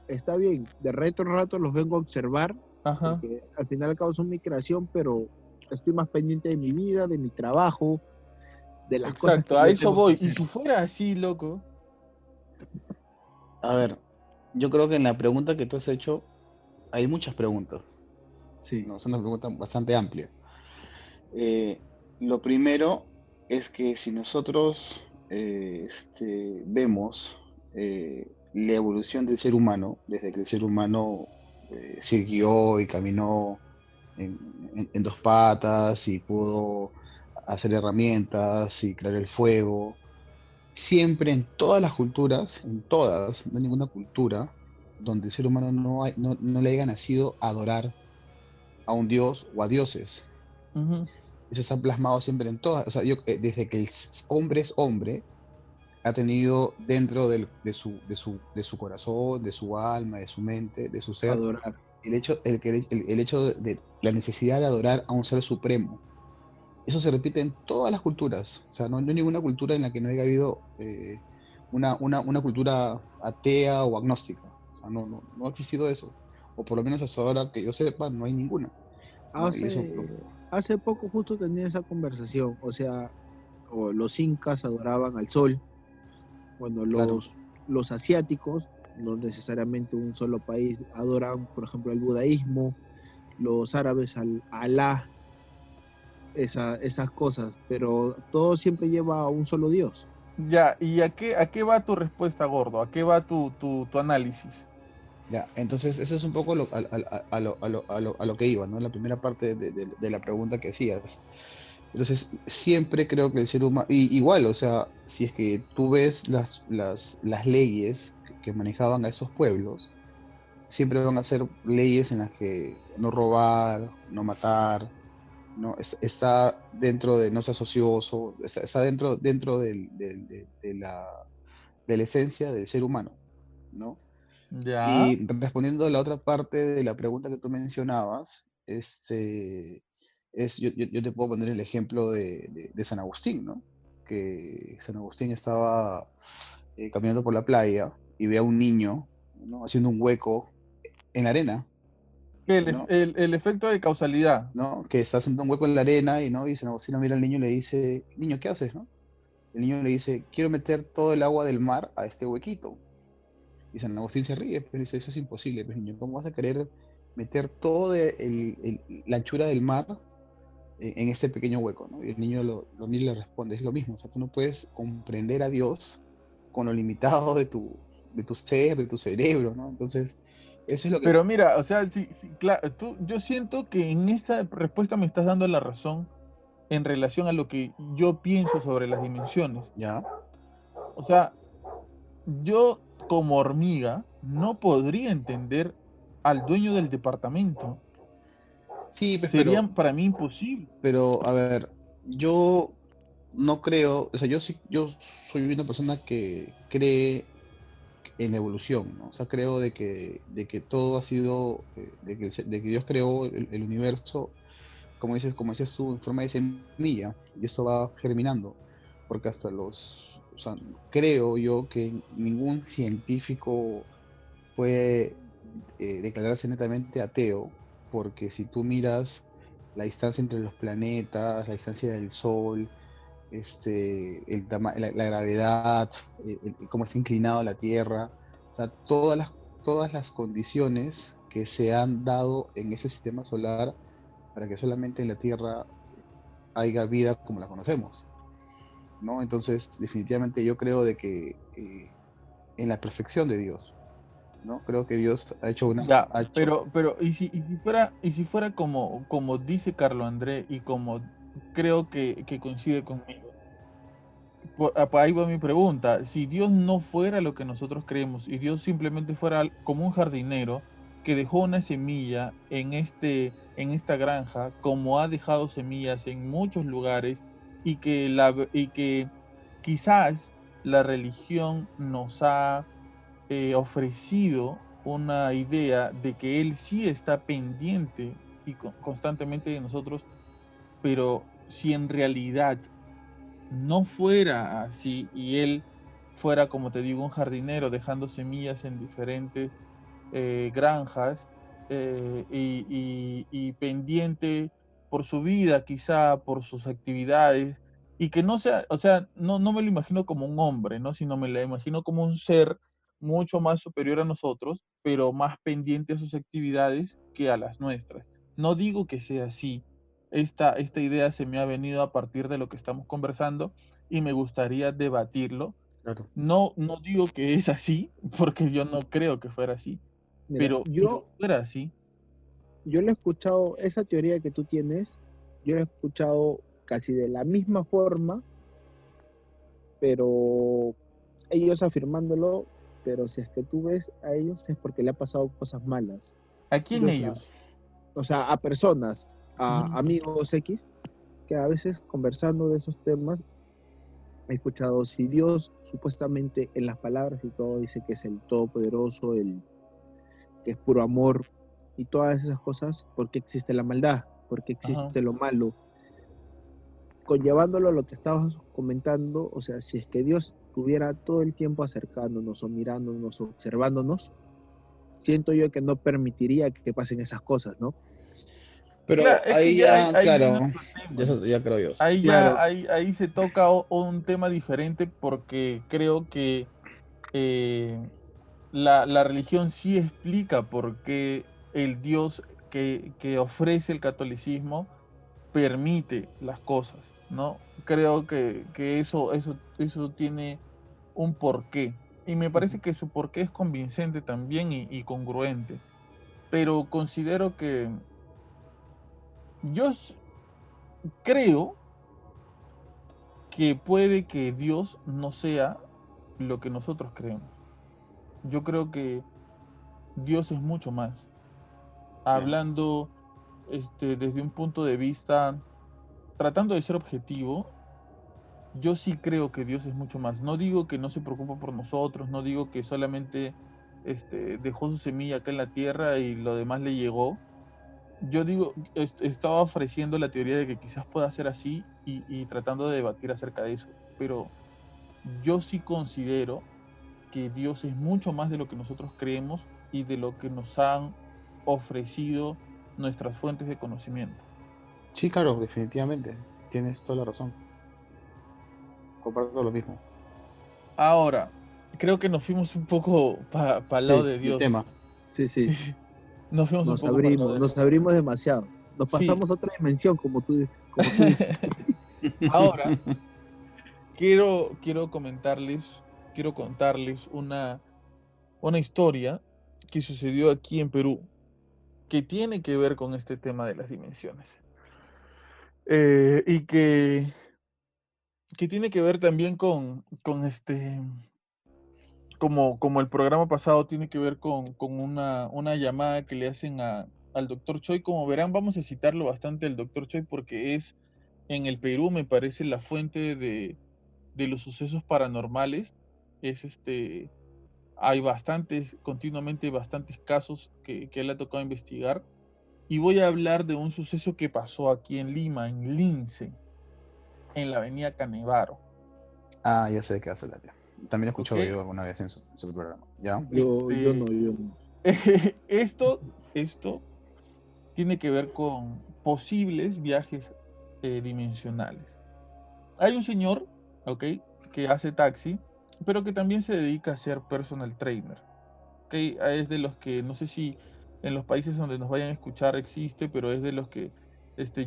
está bien, de rato en rato los vengo a observar, ajá, porque al final y al cabo son mi creación, pero estoy más pendiente de mi vida, de mi trabajo, de las cosas exacto, que a yo eso tengo que voy. Y hacer. si fuera así, loco, a ver, yo creo que en la pregunta que tú has hecho hay muchas preguntas, Sí, ¿no? Es una pregunta bastante amplia. Eh, lo primero es que si nosotros vemos la evolución del ser humano, desde que el ser humano siguió y caminó en dos patas y pudo hacer herramientas y crear el fuego, siempre en todas las culturas, en todas, no hay ninguna cultura donde el ser humano no le haya nacido a adorar a un dios o a dioses. ujú, Eso está plasmado siempre en todas. O sea, desde que el hombre es hombre, ha tenido dentro de su corazón, de su alma, de su mente, de su ser, adorar. el hecho de la necesidad de adorar a un ser supremo. Eso se repite en todas las culturas. O sea, no hay ninguna cultura en la que no haya habido una cultura atea o agnóstica. O sea, no ha existido eso. O por lo menos hasta ahora que yo sepa, no hay ninguna. ¿No? Y eso, Hace poco justo tenía esa conversación, o sea, los incas adoraban al sol, cuando claro, los asiáticos no necesariamente un solo país. Adoran, por ejemplo, el budaísmo, los árabes al Alá, esas cosas, pero todo siempre lleva a un solo Dios. Ya, ¿y a qué va tu respuesta, gordo? ¿A qué va tu análisis? Ya, entonces eso es un poco a lo que iba, ¿no? La primera parte de la pregunta que hacías. Entonces, siempre creo que el ser humano, igual, o sea, si es que tú ves las leyes que manejaban a esos pueblos, siempre van a ser leyes en las que no robar, no matar, no está dentro de no ser ocioso, está dentro de la esencia del ser humano, ¿no? Ya, Y respondiendo a la otra parte de la pregunta que tú mencionabas, yo te puedo poner el ejemplo de San Agustín, ¿no? Que San Agustín estaba caminando por la playa y ve a un niño, ¿no? Haciendo un hueco en la arena, ¿no? el efecto de causalidad. ¿No? Que está haciendo un hueco en la arena y, ¿no? Y San Agustín mira al niño y le dice, niño, ¿qué haces, no? El niño le dice, quiero meter todo el agua del mar a este huequito. Y San Agustín se ríe, pero dice, eso es imposible, pues, niño, ¿cómo vas a querer meter toda la anchura del mar en este pequeño hueco, ¿no? Y el niño lo mira y le responde, es lo mismo, o sea, tú no puedes comprender a Dios con lo limitado de tu ser, de tu cerebro, ¿no? Entonces, eso es lo que, Pero mira, o sea, sí, sí, claro, yo siento que en esta respuesta me estás dando la razón en relación a lo que yo pienso sobre las dimensiones. ya, O sea, yo como hormiga no podría entender al dueño del departamento. sí, pues, Sería para mí imposible. pero, a ver, yo no creo, o sea, yo soy una persona que cree en la evolución, ¿no? O sea, creo de que todo ha sido, de que Dios creó el universo, como decías tú, en forma de semilla, y esto va germinando, porque o sea, creo yo que ningún científico puede declararse netamente ateo, porque si tú miras la distancia entre los planetas, la distancia del Sol, la gravedad, cómo está inclinado la Tierra, o sea, todas las condiciones que se han dado en este sistema solar para que solamente en la Tierra haya vida como la conocemos, ¿no? Entonces, definitivamente yo creo de que en la perfección de Dios, ¿no? Creo que Dios ha hecho Ya, ha hecho, pero y si fuera como dice Carlos André y como creo que coincide conmigo. Ahí va mi pregunta. Si Dios no fuera lo que nosotros creemos, y Dios simplemente fuera como un jardinero que dejó una semilla en esta granja, como ha dejado semillas en muchos lugares, y que quizás la religión nos ha ofrecido una idea de que Él sí está pendiente y constantemente de nosotros, pero si en realidad no fuera así y él fuera, como te digo, un jardinero dejando semillas en diferentes granjas y pendiente por su vida, quizá por sus actividades, y que no sea, o sea, no me lo imagino como un hombre, ¿no? Sino me lo imagino como un ser mucho más superior a nosotros, pero más pendiente a sus actividades que a las nuestras. No digo que sea así, esta idea se me ha venido a partir de lo que estamos conversando y me gustaría debatirlo. claro. No digo que es así, porque yo no creo que fuera así, Mira, pero si fuera así, yo lo he escuchado, esa teoría que tú tienes, yo la he escuchado casi de la misma forma, pero ellos afirmándolo, pero si es que tú ves a ellos es porque le ha pasado cosas malas. ¿a quién Yo, o sea, ellos? a personas, Ujú. a amigos X, que a veces conversando de esos temas, he escuchado si Dios supuestamente en las palabras y todo dice que es el todopoderoso, que es puro amor y todas esas cosas, ¿por qué existe la maldad? ¿Por qué Ajá. existe lo malo? Conllevándolo a lo que estabas comentando, o sea, si es que Dios estuviera todo el tiempo acercándonos o mirándonos o observándonos, siento yo que no permitiría que pasen esas cosas, ¿no? Pero Claro, es que ahí ya ya, ahí viene claro, otro ya, tema. ya creo yo, sí. Ahí ya, Claro, ahí se toca un tema diferente porque creo que eh, la religión sí explica por qué el Dios que ofrece el catolicismo permite las cosas, ¿no? Creo que eso tiene un porqué. Y me parece que su porqué es convincente también y congruente. Pero considero que yo creo que puede que Dios no sea lo que nosotros creemos. Yo creo que Dios es mucho más. Hablando desde un punto de vista, tratando de ser objetivo, yo sí creo que Dios es mucho más. No digo que no se preocupa por nosotros, no digo que solamente dejó su semilla acá en la tierra y lo demás le llegó. Yo digo, estaba ofreciendo la teoría de que quizás pueda ser así y tratando de debatir acerca de eso. Pero yo sí considero que Dios es mucho más de lo que nosotros creemos y de lo que nos han ofrecido nuestras fuentes de conocimiento. Sí, claro, definitivamente. Tienes toda la razón. Comparto lo mismo. Ahora, creo que nos fuimos un poco para el lado Sí, de El Dios. tema. sí. Nos fuimos un poco para el lado de Nos Dios. abrimos demasiado. Nos Sí. pasamos a otra dimensión, como tú dices. Ahora, quiero contarles una historia que sucedió aquí en Perú, que tiene que ver con este tema de las dimensiones. Y que tiene que ver también con como el programa pasado tiene que ver con una llamada que le hacen al doctor Choi. Como verán, vamos a citarlo bastante el doctor Choi porque es en el Perú, me parece, la fuente de los sucesos paranormales. Es hay continuamente bastantes casos que él ha tocado investigar. Y voy a hablar de un suceso que pasó aquí en Lima, en Lince, en la avenida Canevaro. Ah, ya sé de qué va a hablar. También he ¿Ok? escuchado yo alguna vez en su programa. ¿Ya? Yo Este, no, yo no. esto tiene que ver con posibles viajes dimensionales. Hay un señor, ¿ok? Que hace taxi, pero que también se dedica a ser personal trainer. ¿Ok? Es de los que, no sé si en los países donde nos vayan a escuchar existe, pero es de los que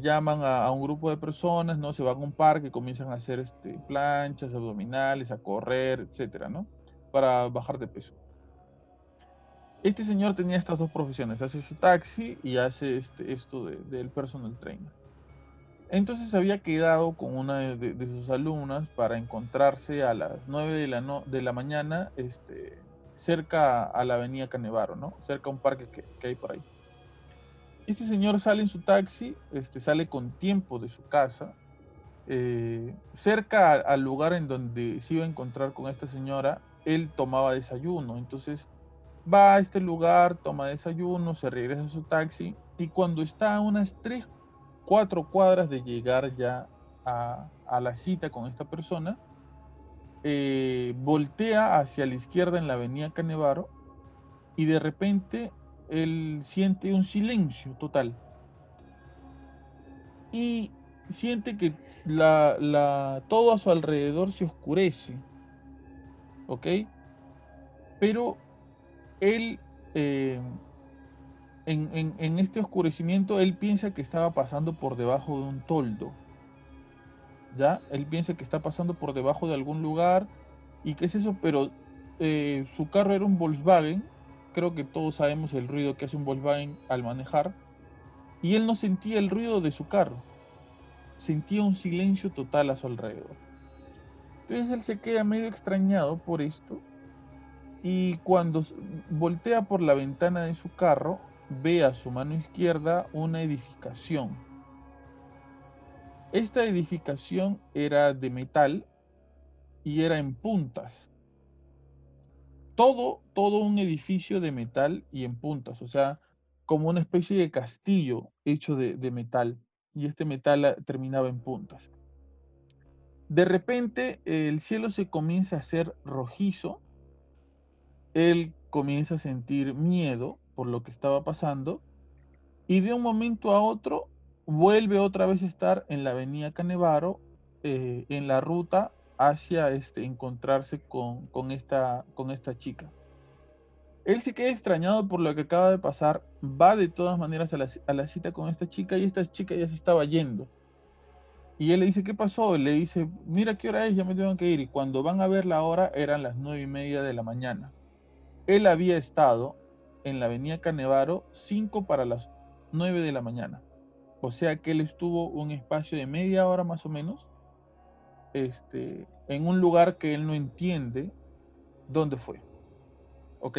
llaman a un grupo de personas, ¿no? Se van a un parque, comienzan a hacer planchas, abdominales, a correr, etcétera, ¿no? Para bajar de peso. Este señor tenía estas dos profesiones, hace su taxi y hace esto del personal trainer. Entonces había quedado con una de sus alumnas para encontrarse a las 9 de la mañana cerca a la avenida Canevaro, ¿no? Cerca a un parque que hay por ahí. Este señor sale en su taxi, sale con tiempo de su casa, cerca al lugar en donde se iba a encontrar con esta señora, él tomaba desayuno, entonces va a este lugar, toma desayuno, se regresa a su taxi y cuando está a unas 3, 4 cuadras de llegar ya a la cita con esta persona, voltea hacia la izquierda en la avenida Canevaro y de repente él siente un silencio total y siente que todo a su alrededor se oscurece, ¿ok? Pero él, eh, en este oscurecimiento, él piensa que estaba pasando por debajo de un toldo, ¿ya? Él piensa que está pasando por debajo de algún lugar y qué es eso, pero su carro era un Volkswagen, creo que todos sabemos el ruido que hace un Volkswagen al manejar, y él no sentía el ruido de su carro, sentía un silencio total a su alrededor. Entonces él se queda medio extrañado por esto y cuando voltea por la ventana de su carro, ve a su mano izquierda una edificación. Esta edificación era de metal y era en puntas. Todo un edificio de metal y en puntas, o sea, como una especie de castillo hecho de metal, y este metal terminaba en puntas. De repente, el cielo se comienza a hacer rojizo, él comienza a sentir miedo por lo que estaba pasando, y de un momento a otro vuelve otra vez a estar en la avenida Canevaro, en la ruta hacia encontrarse con esta chica. Él se queda extrañado por lo que acaba de pasar, va de todas maneras a la cita con esta chica y esta chica ya se estaba yendo. Y él le dice, ¿qué pasó? Y le dice, mira qué hora es, ya me tengo que ir. Y cuando van a ver la hora, eran las 9:30 de la mañana. Él había estado en la avenida Canevaro 5 para las 9 de la mañana. O sea que él estuvo un espacio de media hora más o menos, en un lugar que él no entiende dónde fue. ¿Ok?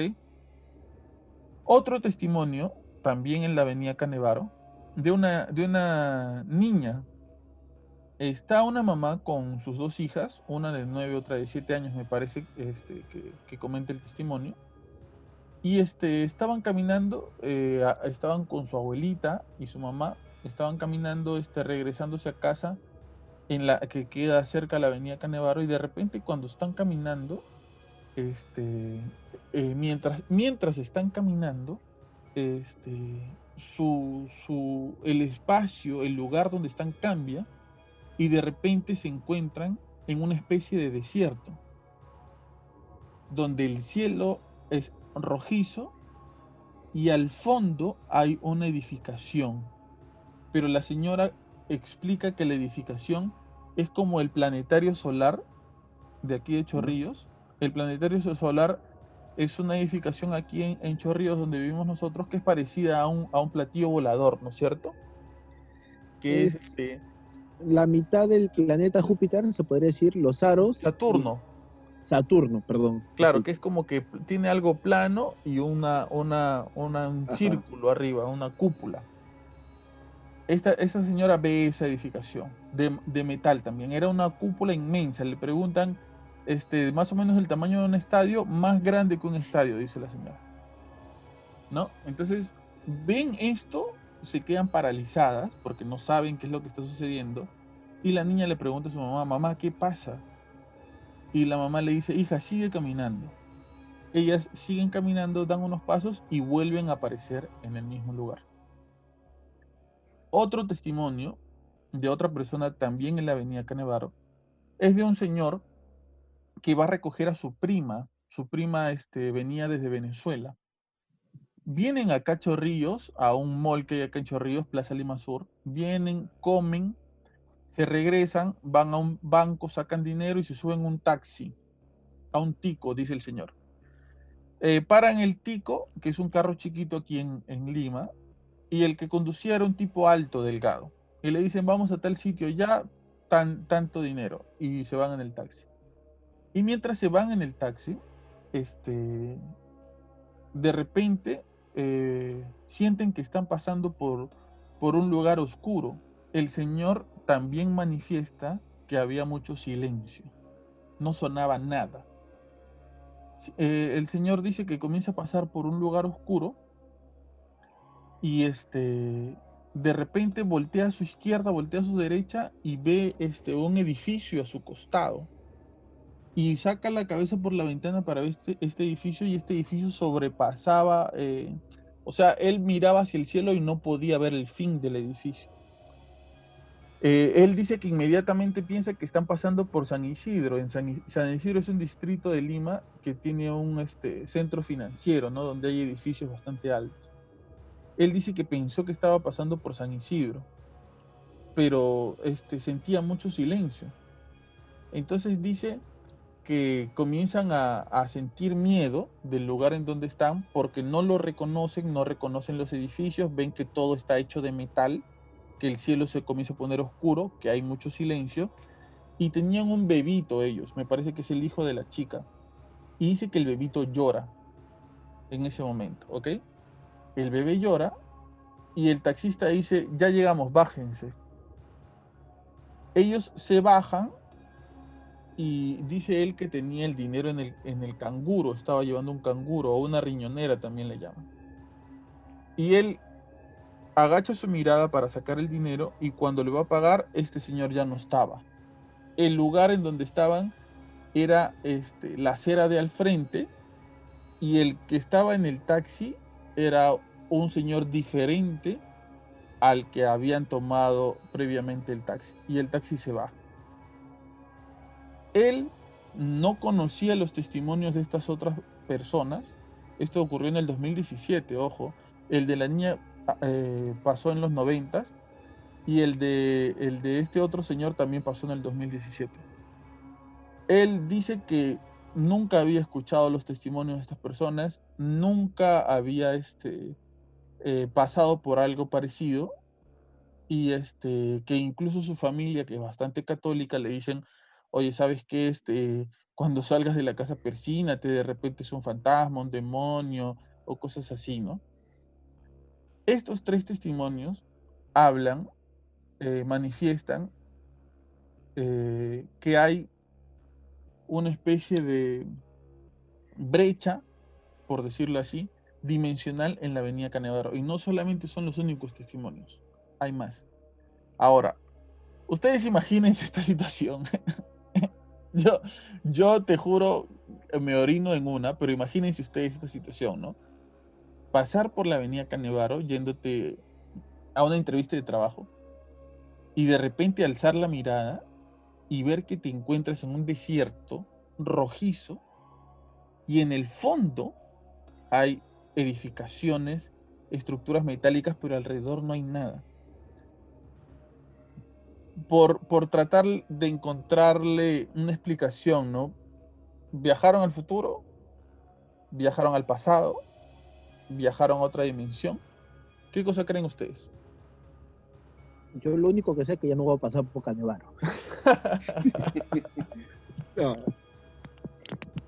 Otro testimonio, también en la avenida Canevaro, de una niña. Está una mamá con sus dos hijas, una de 9, otra de 7 años, me parece, que comenta el testimonio. Y estaban caminando, estaban con su abuelita y su mamá, estaban caminando, regresándose a casa en la que queda cerca de la avenida Canevaro, y de repente cuando están caminando, mientras están caminando, el espacio, el lugar donde están cambia, y de repente se encuentran en una especie de desierto, donde el cielo es rojizo y al fondo hay una edificación. Pero la señora explica que la edificación es como el planetario solar de aquí de Chorrillos. El planetario solar es una edificación aquí en Chorrillos, donde vivimos nosotros, que es parecida a un platillo volador, ¿no es cierto? Que es Es la mitad del planeta Júpiter, se podría decir, los aros, y Saturno. Saturno, perdón. Claro, que Disculpe. es como que tiene algo plano y un Ajá. círculo arriba, una cúpula. Esa señora ve esa edificación de metal también. Era una cúpula inmensa. Le preguntan, más o menos el tamaño de un estadio, más grande que un estadio, dice la señora, ¿no? Entonces, ven esto, se quedan paralizadas porque no saben qué es lo que está sucediendo. Y la niña le pregunta a su mamá, mamá, ¿qué pasa? Y la mamá le dice, hija, sigue caminando. Ellas siguen caminando, dan unos pasos y vuelven a aparecer en el mismo lugar. Otro testimonio de otra persona también en la avenida Canevaro es de un señor que va a recoger a su prima. Su prima venía desde Venezuela. Vienen acá a Chorrillos, a un mall que hay acá en Chorrillos, Plaza Lima Sur. Vienen, comen, se regresan, van a un banco, sacan dinero y se suben a un taxi, a un tico, dice el señor. Paran el tico, que es un carro chiquito aquí en Lima, y el que conducía era un tipo alto, delgado. Y le dicen, vamos a tal sitio ya, tanto dinero. Y se van en el taxi. Y mientras se van en el taxi, de repente sienten que están pasando por un lugar oscuro. El señor también manifiesta que había mucho silencio. No sonaba nada. El señor dice que comienza a pasar por un lugar oscuro y de repente voltea a su izquierda, voltea a su derecha y ve un edificio a su costado. Y saca la cabeza por la ventana para ver este edificio, y este edificio sobrepasaba, o sea, él miraba hacia el cielo y no podía ver el fin del edificio. Él dice que inmediatamente piensa que están pasando por San Isidro. San Isidro es un distrito de Lima que tiene un centro financiero, ¿no? Donde hay edificios bastante altos. Él dice que pensó que estaba pasando por San Isidro, pero sentía mucho silencio. Entonces dice que comienzan a sentir miedo del lugar en donde están, porque no lo reconocen, no reconocen los edificios, ven que todo está hecho de metal, que el cielo se comienza a poner oscuro, que hay mucho silencio, y tenían un bebito ellos, me parece que es el hijo de la chica, y dice que el bebito llora en ese momento, ¿ok? El bebé llora y el taxista dice, ya llegamos, bájense. Ellos se bajan y dice él que tenía el dinero en el canguro, estaba llevando un canguro o una riñonera también le llaman. Y él agacha su mirada para sacar el dinero, y cuando le va a pagar, este señor ya no estaba. El lugar en donde estaban era la acera de al frente, y el que estaba en el taxi era un señor diferente al que habían tomado previamente el taxi, y el taxi se va. Él no conocía los testimonios de estas otras personas, Esto ocurrió en el 2017, ojo. El de la niña pasó en los 90 y el de este otro señor también pasó en el 2017. Él dice que nunca había escuchado los testimonios de estas personas, nunca había pasado por algo parecido y que incluso su familia, que es bastante católica, le dicen, oye, ¿sabes qué? Cuando salgas de la casa persínate, de repente es un fantasma, un demonio o cosas así, ¿no? Estos tres testimonios hablan, manifiestan que hay una especie de brecha, por decirlo así, dimensional en la avenida Canevaro. Y no solamente son los únicos testimonios, hay más. Ahora, ustedes imagínense esta situación. Yo, yo te juro, me orino en una, pero imagínense ustedes esta situación, ¿no? Pasar por la avenida Canevaro yéndote a una entrevista de trabajo y de repente alzar la mirada y ver que te encuentras en un desierto rojizo y en el fondo hay edificaciones, estructuras metálicas, pero alrededor no hay nada. Por tratar de encontrarle una explicación, ¿no? ¿Viajaron al futuro? ¿Viajaron al pasado? ¿Viajaron a otra dimensión? ¿Qué cosa creen ustedes? Yo lo único que sé es que ya no voy a pasar por Canevaro. No,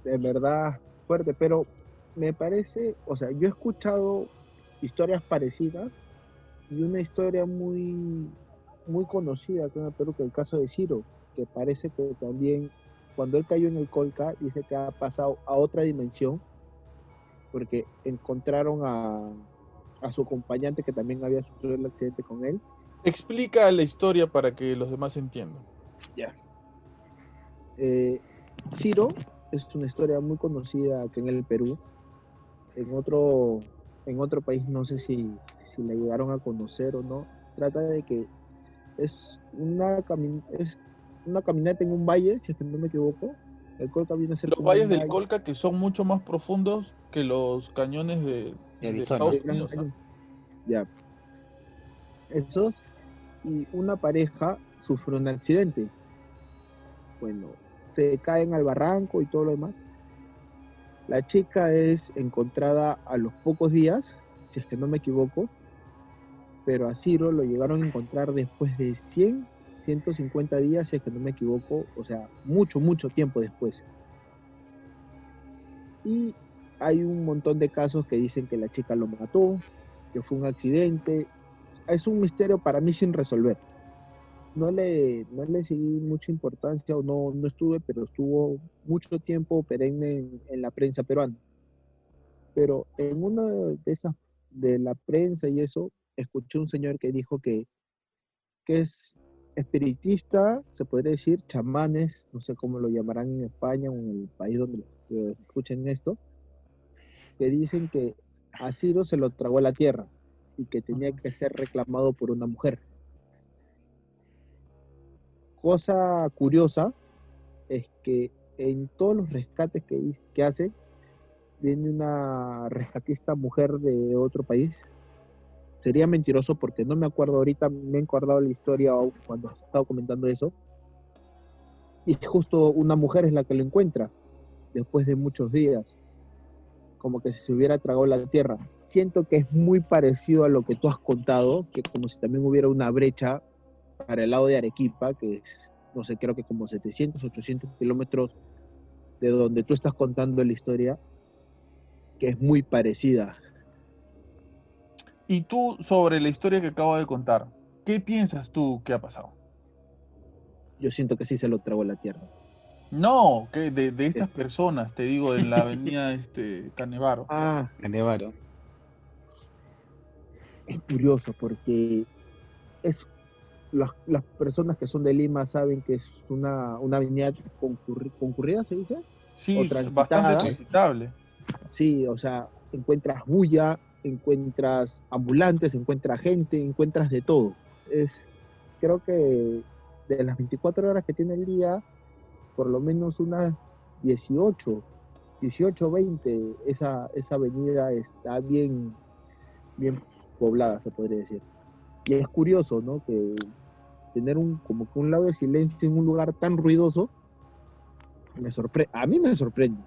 de verdad, fuerte, pero me parece, o sea, yo he escuchado historias parecidas y una historia muy conocida acá en el Perú, que es el caso de Ciro, que parece que también cuando él cayó en el Colca, dice que ha pasado a otra dimensión, porque encontraron a su acompañante que también había sufrido el accidente con él. Explica la historia para que los demás entiendan. Ya. Ciro es una historia muy conocida aquí en el Perú. En otro país no sé si la llegaron a conocer o no. Trata de que es una caminata en un valle, si es que no me equivoco. El Colca viene a ser Los como valles un del valle. Colca que son mucho más profundos que los cañones De de Arizona. Estados Unidos, ¿ah? Ya. Esos, y una pareja sufre un accidente. Bueno, se caen al barranco y todo lo demás. La chica es encontrada a los pocos días, si es que no me equivoco, pero a Ciro lo llegaron a encontrar después de 150 días, si es que no me equivoco, o sea, mucho tiempo después. Y hay un montón de casos que dicen que la chica lo mató, que fue un accidente. Es un misterio para mí sin resolver. No le seguí mucha importancia o no estuve, pero estuvo mucho tiempo perenne en la prensa peruana. Pero en una de esas, de la prensa y eso, escuché un señor que dijo que es espiritista, se podría decir, chamanes, no sé cómo lo llamarán en España o en el país donde escuchen esto, que dicen que a Ciro se lo tragó la tierra y que tenía que ser reclamado por una mujer. Cosa curiosa es que en todos los rescates que hace, viene una rescatista mujer de otro país. Sería mentiroso porque no me acuerdo ahorita, me he acordado la historia cuando he estado comentando eso. Y justo una mujer es la que lo encuentra después de muchos días, como que si se hubiera tragado la tierra. Siento que es muy parecido a lo que tú has contado, que como si también hubiera una brecha para el lado de Arequipa, que es, no sé, creo que como 700, 800 kilómetros de donde tú estás contando la historia, que es muy parecida. Y tú, sobre la historia que acabo de contar, ¿qué piensas tú que ha pasado? Yo siento que sí se lo tragó la tierra. No, que de Eh, estas personas, te digo, en la avenida Canevaro. Ah, Canevaro. es curioso porque es, las personas que son de Lima saben que es una avenida concurrida, ¿se dice? O Sí, bastante transitada. Sí. transitable. Sí, o sea, encuentras bulla, encuentras ambulantes, encuentras gente, encuentras de todo. Creo que de las 24 horas que tiene el día, por lo menos unas 18 18, 20, esa avenida está bien, bien poblada, se podría decir. Y es curioso, ¿no? Que tener como que un lado de silencio en un lugar tan ruidoso, a mí me sorprende.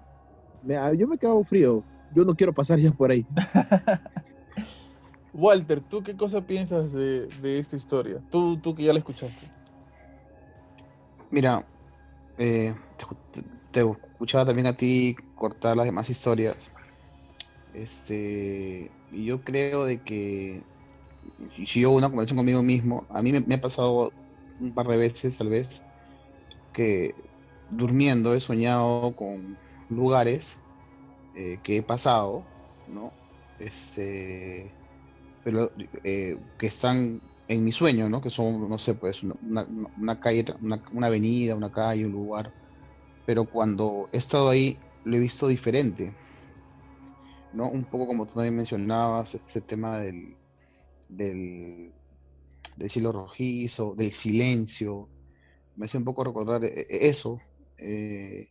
Yo me quedo frío, yo no quiero pasar ya por ahí. Walter, ¿tú qué cosa piensas de esta historia? Tú que ya la escuchaste. Mira, te escuchaba también a ti cortar las demás historias. Y yo creo de que si yo hago una conversación conmigo mismo, a mí me ha pasado un par de veces, tal vez, que durmiendo he soñado con lugares que he pasado, ¿no? Este, pero que están en mi sueño, ¿no? Que son, no sé, pues una calle, una avenida, una calle, un lugar. Pero cuando he estado ahí, lo he visto diferente, ¿no? Un poco como tú también mencionabas, este tema del, del cielo rojizo, del silencio, me hace un poco recordar eso. eh,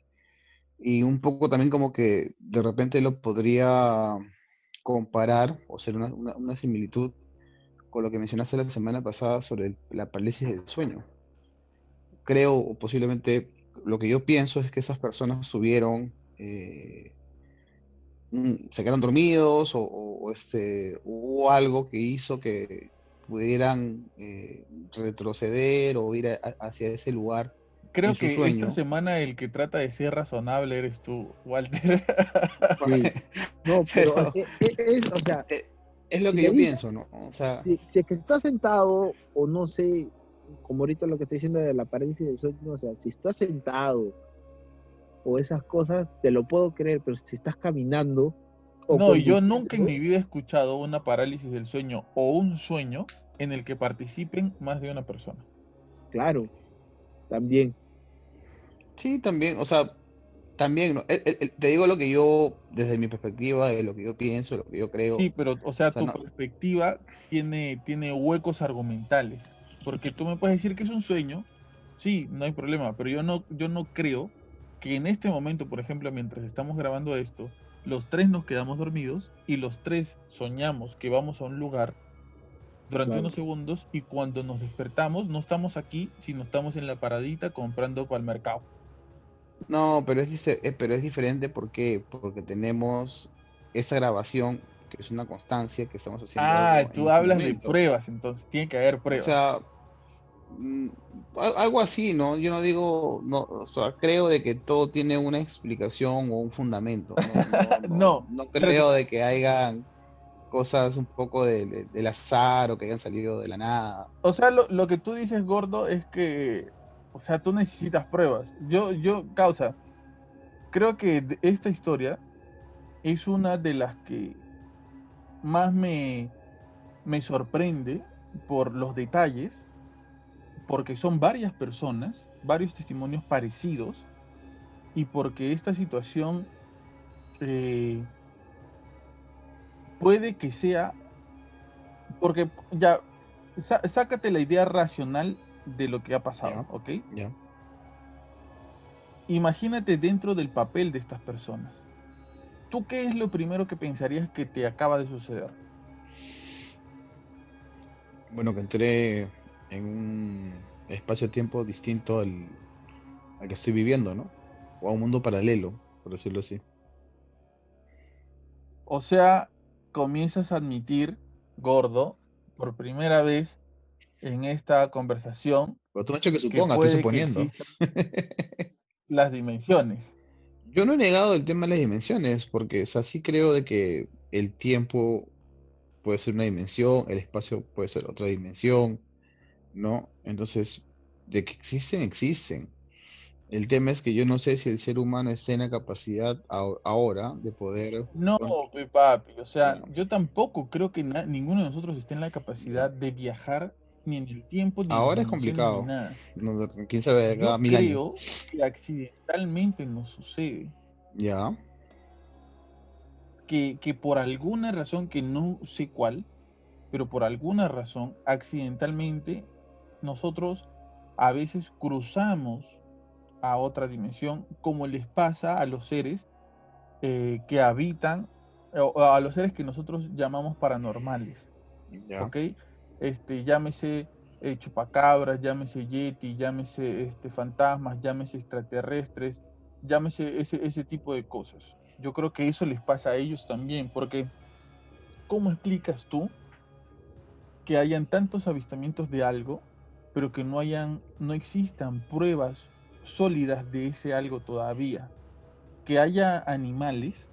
y un poco también como que de repente lo podría comparar o ser una similitud con lo que mencionaste la semana pasada sobre la parálisis del sueño. Creo, o posiblemente lo que yo pienso es que esas personas tuvieron, se quedaron dormidos hubo algo que hizo que pudieran retroceder o ir hacia ese lugar en Creo su que esta sueño. semana el que trata de ser razonable eres tú, Walter. Sí. No, pero Pero o sea, eh, es lo si que me yo pienso, dices, ¿no? O sea, si es que estás sentado, o no sé, como ahorita lo que estoy diciendo de la parálisis del sueño, o sea, si estás sentado o esas cosas, te lo puedo creer, pero si estás caminando o No, y yo nunca en conduciendo, mi vida he escuchado una parálisis del sueño o un sueño en el que participen más de una persona. claro, también. sí, también, o sea, también, ¿no? Te digo lo que yo, desde mi perspectiva, de lo que yo pienso, lo que yo creo, Sí, pero, o sea, o sea, tu no, perspectiva tiene huecos argumentales, porque tú me puedes decir que es un sueño, sí, no hay problema, pero yo no creo que en este momento, por ejemplo, mientras estamos grabando esto, los tres nos quedamos dormidos y los tres soñamos que vamos a un lugar durante Claro. unos segundos y cuando nos despertamos no estamos aquí, sino estamos en la paradita comprando para el mercado. no, pero es diferente porque tenemos esa grabación, que es una constancia que estamos haciendo Ah, algo en tú este hablas de momento. pruebas, entonces tiene que haber O pruebas. sea, mm, algo así, ¿no? Yo no digo, no, o sea, creo de que todo tiene una explicación o un fundamento. No, No espérate. creo de que hayan cosas un poco del azar o que hayan salido de la nada. O sea, lo que tú dices, gordo, es que, o sea, tú necesitas pruebas. Causa, creo que esta historia es una de las que más me sorprende por los detalles, porque son varias personas, varios testimonios parecidos, y porque esta situación eh, puede que sea, porque ya, sácate la idea racional de lo que ha pasado, Ya, ¿ok? ya. Imagínate dentro del papel de estas personas. ¿Tú qué es lo primero que pensarías que te acaba de suceder? Bueno, que entré en un espacio-tiempo distinto al que estoy viviendo, ¿no? O a un mundo paralelo, por decirlo así. O sea, comienzas a admitir, gordo, por primera vez en esta conversación, Pero tú me has dicho que que suponga, estoy puede que suponiendo. existan las dimensiones. Yo no he negado el tema de las dimensiones, porque, o sea, sí creo de que el tiempo puede ser una dimensión, el espacio puede ser otra dimensión, ¿no? Entonces, de que existen, existen. El tema es que yo no sé si el ser humano está en la capacidad ahora de poder... No, pe papi, o sea, Ya, yo tampoco creo que ninguno de nosotros esté en la ya. capacidad de viajar ni en el tiempo, ni en las Ahora es dimensiones, ni complicado. nada. No, quién sabe de acá a Yo 1000 años. creo que accidentalmente nos sucede. Ya, Que por alguna razón que no sé cuál, pero por alguna razón, accidentalmente, nosotros a veces cruzamos a otra dimensión, como les pasa a los seres que habitan, o a los seres que nosotros llamamos paranormales, Ya. ¿ok? Llámese chupacabras, llámese yeti, llámese fantasmas, llámese extraterrestres, llámese ese tipo de cosas. Yo creo que eso les pasa a ellos también, porque ¿cómo explicas tú que hayan tantos avistamientos de algo, pero que no existan pruebas sólidas de ese algo todavía? Que haya animales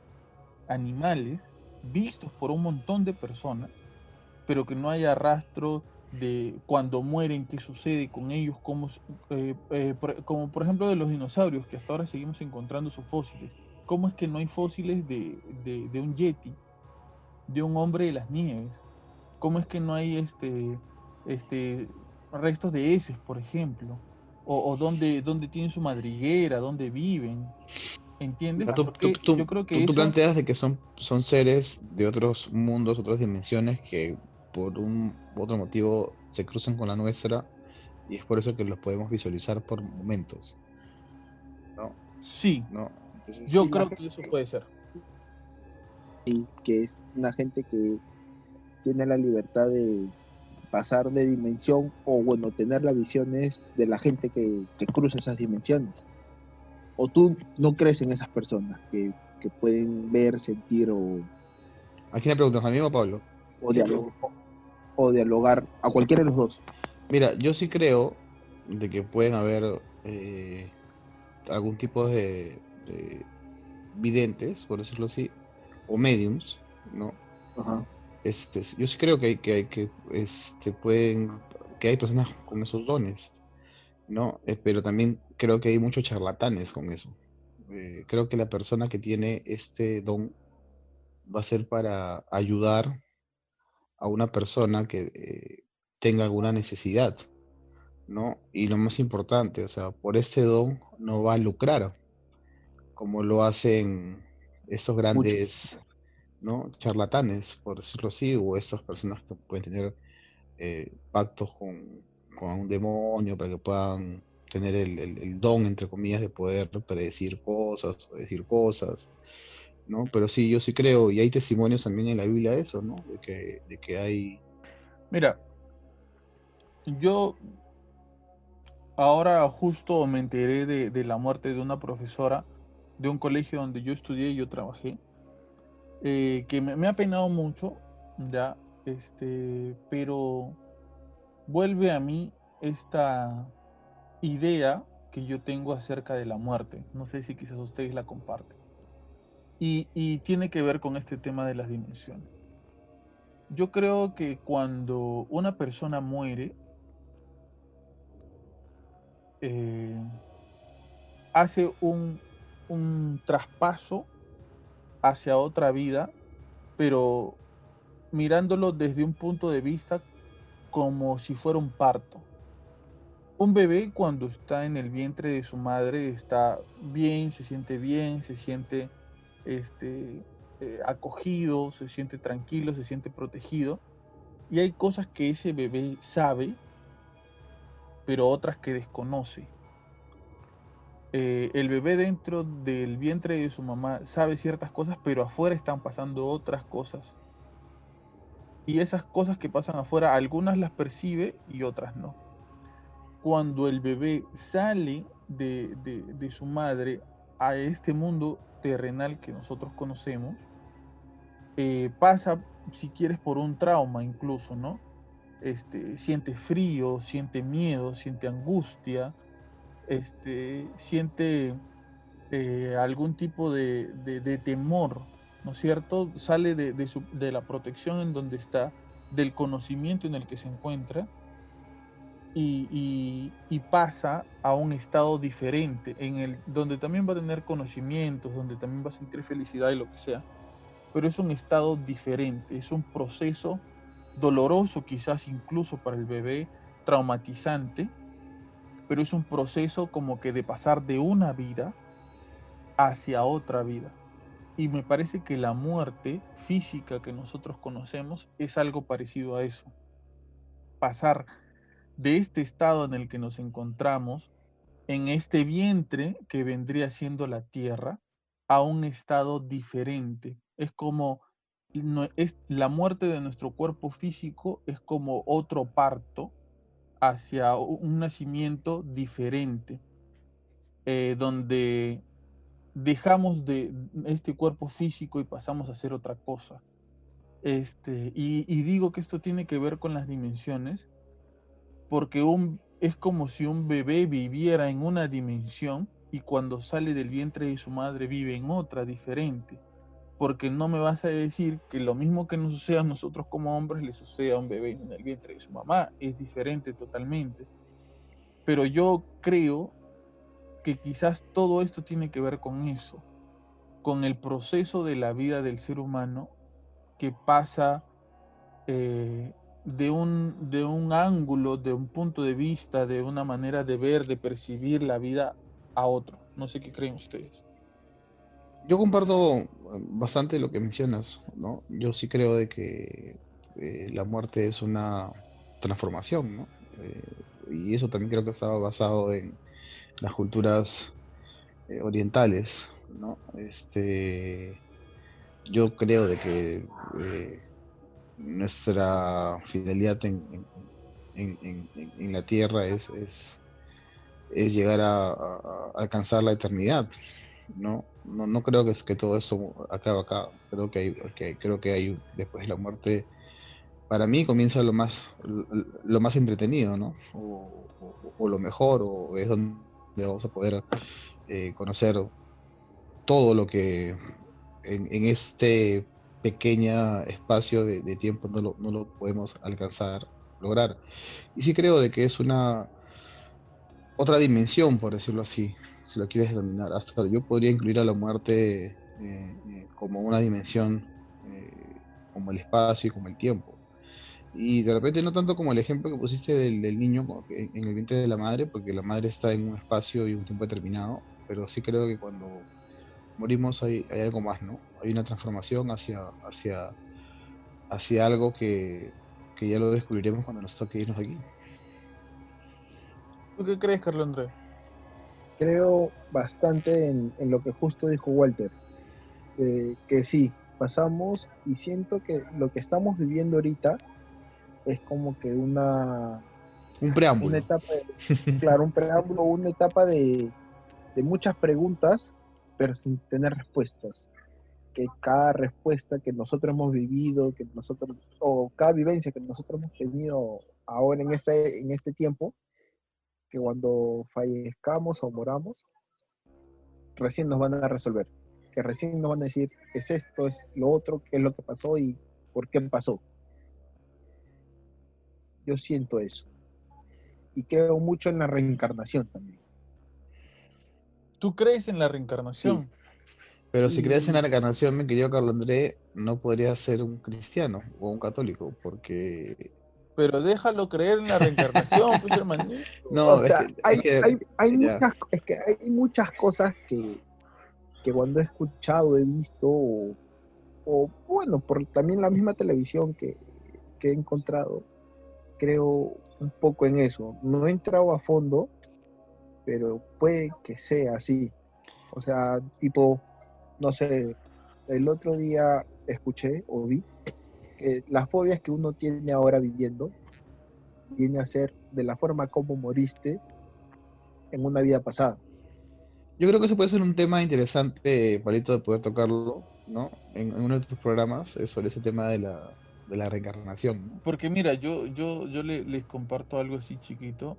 vistos por un montón de personas, pero que no haya rastro de cuando mueren, qué sucede con ellos, como por ejemplo de los dinosaurios, que hasta ahora seguimos encontrando sus fósiles. ¿Cómo es que no hay fósiles de un yeti, de un hombre de las nieves? ¿Cómo es que no hay este, restos de heces, por ejemplo? O dónde tienen su madriguera, dónde viven, O ¿entiendes? sea, Porque yo creo que tú eso, planteas de que son seres de otros mundos, otras dimensiones que por un u otro motivo se cruzan con la nuestra y es por eso que los podemos visualizar por momentos, ¿no? sí, ¿No? Entonces, Sí, yo la creo gente que eso puede ser. que es una gente que tiene la libertad de pasar de dimensión o bueno, tener las visiones de la gente que cruza esas dimensiones. O tú no crees en esas personas que pueden ver, sentir ¿a quién le preguntas? ¿A mí o a Pablo? o, dialo- o dialogar a cualquiera de los dos. Mira, yo sí creo de que pueden haber algún tipo de videntes, por decirlo así, o mediums, ¿no? Ajá. Yo sí creo que hay personas con esos dones, ¿no? Pero también creo que hay muchos charlatanes con eso. Creo que la persona que tiene este don va a ser para ayudar a una persona que tenga alguna necesidad, ¿no? Y lo más importante, o sea, por este don no va a lucrar, como lo hacen estos Muchos. grandes, ¿no? Charlatanes, por decirlo así, o estas personas que pueden tener pactos con un demonio para que puedan tener el don, entre comillas, de poder predecir cosas o decir cosas, ¿no? Pero sí, yo sí creo, y hay testimonios también en la Biblia de eso, ¿no? De que hay... Mira, yo ahora justo me enteré de la muerte de una profesora de un colegio donde yo estudié y yo trabajé, que me ha penado mucho, ya, pero vuelve a mí esta idea que yo tengo acerca de la muerte. No sé si quizás ustedes la comparten. Y tiene que ver con este tema de las dimensiones. Yo creo que cuando una persona muere, eh, hace un traspaso hacia otra vida, pero mirándolo desde un punto de vista como si fuera un parto. Un bebé cuando está en el vientre de su madre está bien, se siente este, acogido, se siente tranquilo, se siente protegido. Y hay cosas que ese bebé sabe, pero otras que desconoce. El bebé dentro del vientre de su mamá sabe ciertas cosas, pero afuera están pasando otras cosas. Y esas cosas que pasan afuera, algunas las percibe y otras no. Cuando el bebé sale de su madre a este mundo terrenal que nosotros conocemos, pasa, si quieres, por un trauma incluso, ¿no? Siente frío, siente miedo, siente angustia, siente algún tipo de temor, ¿no es cierto? Sale de la protección en donde está, del conocimiento en el que se encuentra y pasa a un estado diferente, donde también va a tener conocimientos, donde también va a sentir felicidad y lo que sea, pero es un estado diferente, es un proceso doloroso quizás incluso para el bebé, traumatizante, pero es un proceso como que de pasar de una vida hacia otra vida. Y me parece que la muerte física que nosotros conocemos es algo parecido a eso. Pasar de este estado en el que nos encontramos, en este vientre que vendría siendo la tierra, a un estado diferente. Es como la muerte de nuestro cuerpo físico es como otro parto hacia un nacimiento diferente, donde dejamos de este cuerpo físico y pasamos a ser otra cosa. Y digo que esto tiene que ver con las dimensiones, porque es como si un bebé viviera en una dimensión y cuando sale del vientre de su madre vive en otra diferente. Porque no me vas a decir que lo mismo que nos sucede a nosotros como hombres le sucede a un bebé en el vientre de su mamá. Es diferente totalmente. Pero yo creo que quizás todo esto tiene que ver con eso, con el proceso de la vida del ser humano que pasa de un ángulo, de un punto de vista, de una manera de ver, de percibir la vida a otro. No sé qué creen ustedes. Yo comparto bastante lo que mencionas, ¿no? Yo sí creo de que la muerte es una transformación, ¿no? Eh, y eso también creo que estaba basado en las culturas orientales, ¿no? Yo creo de que nuestra finalidad en la Tierra es llegar a alcanzar la eternidad, ¿no? No creo que todo eso acabe acá. Creo que hay después de la muerte. Para mí comienza lo más entretenido, ¿no? O lo mejor, o es donde vamos a poder conocer todo lo que en este pequeño espacio de tiempo no lo podemos alcanzar, lograr. Y sí creo de que es una otra dimensión, por decirlo así, si lo quieres denominar. Hasta yo podría incluir a la muerte como una dimensión, como el espacio y como el tiempo. Y de repente no tanto como el ejemplo que pusiste del niño en el vientre de la madre, porque la madre está en un espacio y un tiempo determinado, pero sí creo que cuando morimos hay algo más, ¿no? Hay una transformación hacia algo que ya lo descubriremos cuando nos toque irnos de aquí. ¿Tú qué crees, Carlos Andrés? Creo bastante en lo que justo dijo Walter, que sí, pasamos y siento que lo que estamos viviendo ahorita es como que Un una preámbulo. etapa, claro, un preámbulo, una etapa de muchas preguntas, pero sin tener respuestas. Que cada respuesta que nosotros hemos vivido, o cada vivencia que nosotros hemos tenido ahora en este tiempo, que cuando fallezcamos o moramos, recién nos van a resolver. Que recién nos van a decir, es esto, es lo otro, qué es lo que pasó y por qué pasó. Yo siento eso. Y creo mucho en la reencarnación también. ¿Tú crees en la Sí. reencarnación? Pero si crees en la Y reencarnación, mi querido Carlos André, no podrías ser un cristiano o un católico, porque... Pero déjalo creer en la reencarnación, pues hermanito. o No, sea, ya, hay muchas cosas que cuando he escuchado, he visto, o bueno, por también la misma televisión que he encontrado, creo un poco en eso. No he entrado a fondo, pero puede que sea así. O sea, tipo, no sé, el otro día escuché o vi que las fobias que uno tiene ahora viviendo viene a ser de la forma como moriste en una vida pasada. yo creo que eso puede ser un tema interesante, Palito, de poder tocarlo, ¿no? En uno de tus programas, sobre ese tema de la reencarnación, ¿no? Porque mira, yo les comparto algo así chiquito.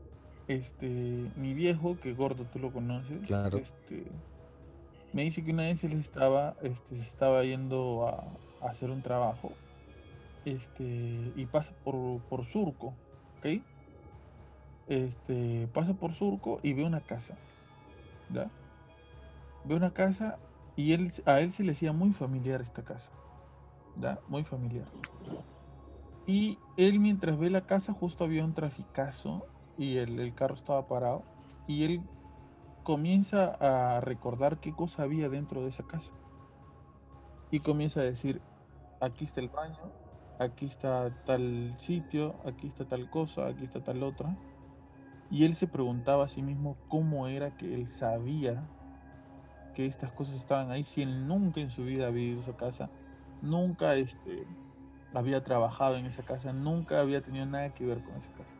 Mi viejo, que gordo tú lo conoces, Claro. me dice que una vez él se estaba yendo a hacer un trabajo, y pasa por Surco, ¿ok? Pasa por Surco y ve una casa, ¿ya? Ve una casa y a él se le hacía muy familiar esta casa, ¿ya? Muy familiar. Y él mientras ve la casa justo había un traficazo y el carro estaba parado y él comienza a recordar qué cosa había dentro de esa casa y comienza a decir, aquí está el baño, aquí está tal sitio, aquí está tal cosa, aquí está tal otra. Y él se preguntaba a sí mismo cómo era que él sabía que estas cosas estaban ahí si él nunca en su vida había ido a esa casa, nunca había trabajado en esa casa, nunca había tenido nada que ver con esa casa,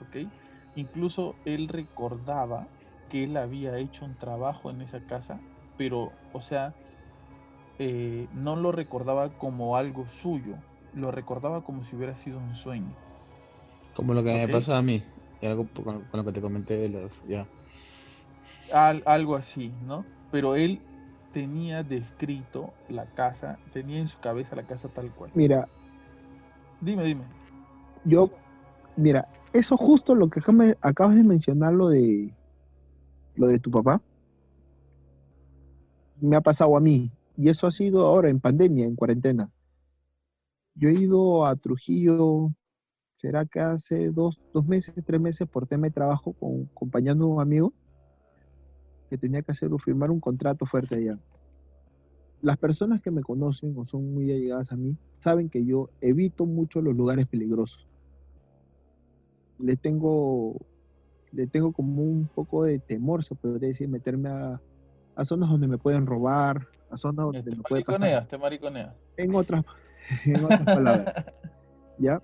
¿ok? Incluso él recordaba que él había hecho un trabajo en esa casa, pero, o sea, no lo recordaba como algo suyo, lo recordaba como si hubiera sido un sueño, Como lo que me ¿ok? pasa a mí, y algo con lo que te comenté de los, ya. Algo así, ¿no? Pero él tenía descrito la casa, tenía en su cabeza la casa tal cual. Mira, Dime, dime. yo, mira, eso justo lo que acabas de mencionar, lo de tu papá, me ha pasado a mí. Y eso ha sido ahora en pandemia, en cuarentena. Yo he ido a Trujillo, será que hace dos meses, 3 meses, por tema de trabajo, acompañando a un amigo que tenía que hacerlo, firmar un contrato fuerte allá. Las personas que me conocen o son muy allegadas a mí saben que yo evito mucho los lugares peligrosos. Le tengo, le tengo como un poco de temor, se podría decir, meterme a zonas donde me pueden robar, a zonas donde Te me puede pasar. mariconeas, te mariconeas. En otras, en otras palabras, ¿ya?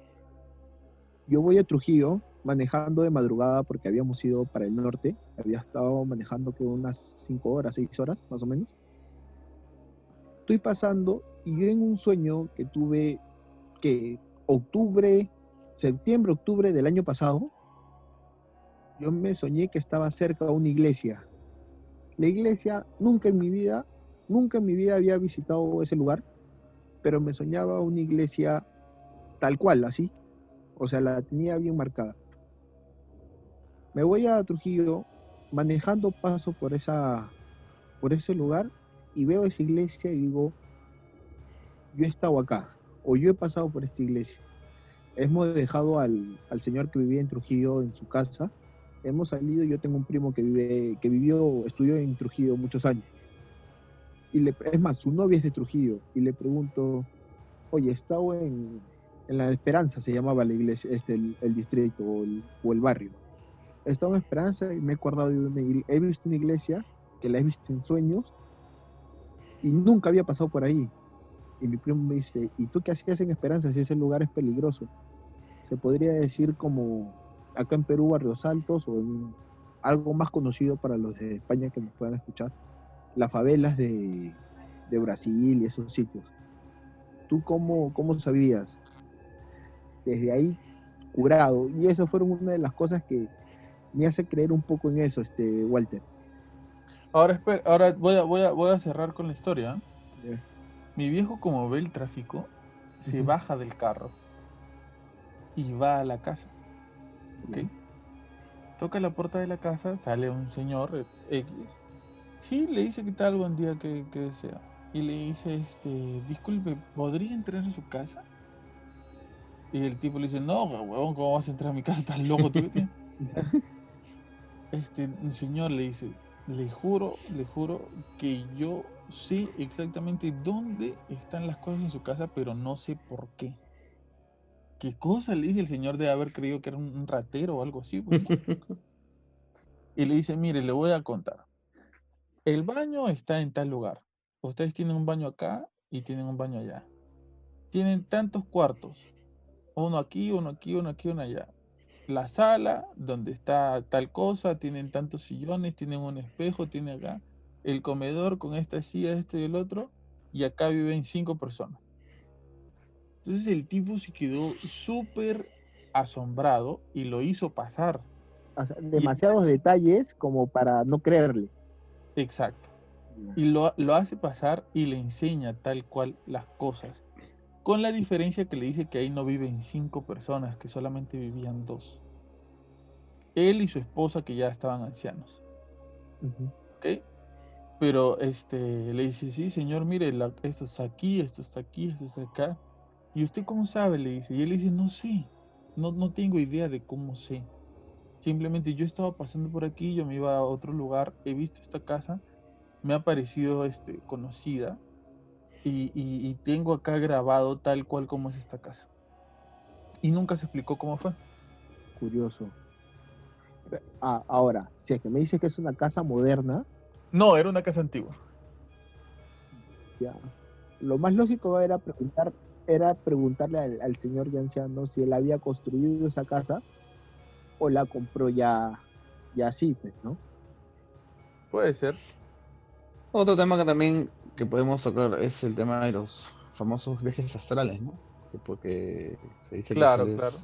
Yo voy a Trujillo manejando de madrugada porque habíamos ido para el norte, había estado manejando que unas 5 horas, 6 horas más o menos. Estoy pasando y yo en un sueño que tuve que septiembre, octubre del año pasado, yo me soñé que estaba cerca de una iglesia. La iglesia nunca en mi vida había visitado ese lugar, pero me soñaba una iglesia tal cual, así. O sea, la tenía bien marcada. Me voy a Trujillo, manejando paso por ese lugar y veo esa iglesia y digo, yo he estado acá, o yo he pasado por esta iglesia. Hemos dejado al señor que vivía en Trujillo en su casa, hemos salido, yo tengo un primo estudió en Trujillo muchos años. Es más, su novia es de Trujillo, y le pregunto, oye, he estado en La Esperanza, se llamaba la iglesia, el distrito o el barrio. He estado en Esperanza y me he acordado de he visto una iglesia que la he visto en sueños y nunca había pasado por ahí. Y mi primo me dice, ¿y tú qué hacías en Esperanza si ese lugar es peligroso? Se podría decir como acá en Perú, Barrios Altos, o en algo más conocido para los de España que nos puedan escuchar, las favelas de Brasil y esos sitios. ¿Tú cómo sabías? Desde ahí, curado. Y eso fueron una de las cosas que me hace creer un poco en eso, Walter. Ahora, espera, ahora voy a cerrar con la historia. Ya. Mi viejo, como ve el tráfico, se Ujú. baja del carro y va a la casa, ¿ok? Ya. Toca la puerta de la casa, sale un señor X. Sí, le dice qué tal, buen día, que desea. Y le dice, disculpe, ¿podría entrar a su casa? Y el tipo le dice, no, huevón, ¿cómo vas a entrar a mi casa? ¿Estás loco tú? ¿Qué tienes? Un señor le dice, le juro que yo sé exactamente dónde están las cosas en su casa, pero no sé por qué. ¿Qué cosa? Le dice el señor de haber creído que era un ratero o algo así, pues, ¿no? Y le dice, mire, le voy a contar. El baño está en tal lugar. Ustedes tienen un baño acá y tienen un baño allá. Tienen tantos cuartos. Uno aquí, uno aquí, uno aquí, uno allá. La sala donde está tal cosa, tienen tantos sillones, tienen un espejo, tiene acá el comedor con esta silla, esto y el otro, y acá viven 5 personas. Entonces el tipo se quedó súper asombrado y lo hizo pasar. O sea, Y demasiados detalles como para no creerle. exacto. Ya. Y lo hace pasar y le enseña tal cual las cosas. Con la diferencia que le dice que ahí no viven 5 personas, que solamente vivían dos. Él y su esposa que ya estaban ancianos. Ujú. ¿Ok? Pero le dice, sí, señor, mire, esto está aquí, esto está aquí, esto está acá. ¿Y usted cómo sabe? Le dice. Y él dice, no sé, no tengo idea de cómo sé. Simplemente yo estaba pasando por aquí, yo me iba a otro lugar, he visto esta casa, me ha parecido conocida y tengo acá grabado tal cual como es esta casa. Y nunca se explicó cómo fue. Curioso. Ahora, si es que me dices que es una casa moderna, No, era una casa antigua. ya. Lo más lógico era preguntarle al señor ya anciano si él había construido esa casa o la compró ya así, pues, ¿no? Puede ser. Otro tema que también que podemos tocar es el tema de los famosos viajes astrales, ¿no? Porque se dice que Claro, claro,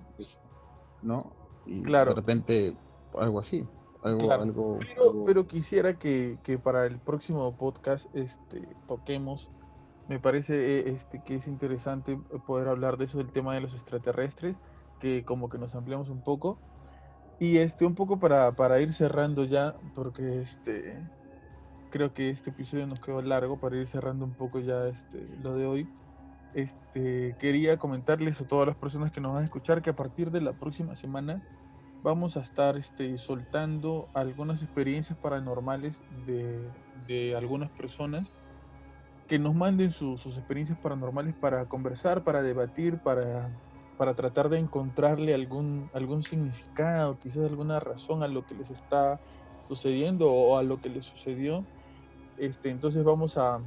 ¿no? Y de claro, repente algo así, claro. algo. Pero quisiera que para el próximo podcast toquemos. Me parece que es interesante poder hablar de eso, del tema de los extraterrestres, que como que nos ampliamos un poco. Y un poco para ir cerrando ya, porque creo que este episodio nos quedó largo, para ir cerrando un poco ya lo de hoy. Quería comentarles a todas las personas que nos van a escuchar que a partir de la próxima semana vamos a estar soltando algunas experiencias paranormales de algunas personas que nos manden sus experiencias paranormales para conversar, para debatir, para tratar de encontrarle algún significado, quizás alguna razón a lo que les está sucediendo o a lo que les sucedió. Entonces vamos a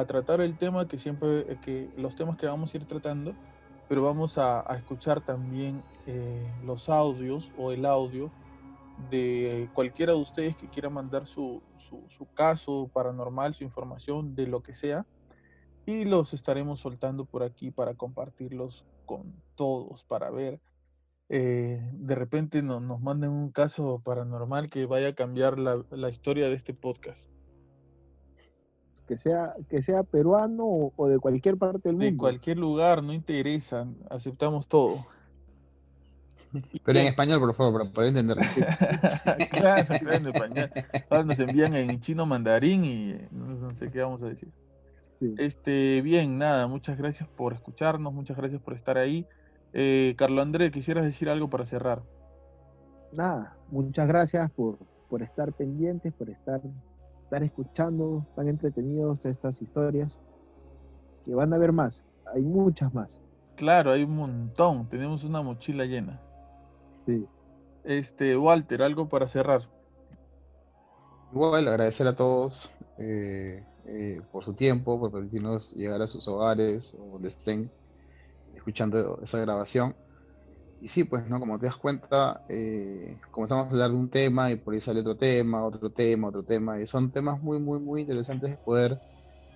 tratar el tema que siempre, que los temas que vamos a ir tratando, pero vamos a escuchar también los audios o el audio de cualquiera de ustedes que quiera mandar su caso paranormal, su información, de lo que sea, y los estaremos soltando por aquí para compartirlos con todos, para ver, de repente nos manden un caso paranormal que vaya a cambiar la historia de este podcast. Que sea peruano o de cualquier parte del De mundo. cualquier lugar, no interesa, aceptamos todo. Y Pero en bien, español, por favor, para poder entenderlo. claro, claro, en español. Ahora nos envían en chino mandarín y no sé qué vamos a decir. Sí. Bien, nada, muchas gracias por escucharnos, muchas gracias por estar ahí. Carlos Andrés, ¿quisieras decir algo para cerrar? Nada, muchas gracias por estar pendientes, por estar escuchando tan entretenidos estas historias, que van a haber más, hay muchas más. Claro, hay un montón, tenemos una mochila llena. Sí, Walter, algo para cerrar. Igual, agradecer a todos por su tiempo, por permitirnos llegar a sus hogares o donde estén escuchando esa grabación. Y sí, pues, ¿no? Como te das cuenta, comenzamos a hablar de un tema y por ahí sale otro tema, otro tema, otro tema. Y son temas muy, muy, muy interesantes de poder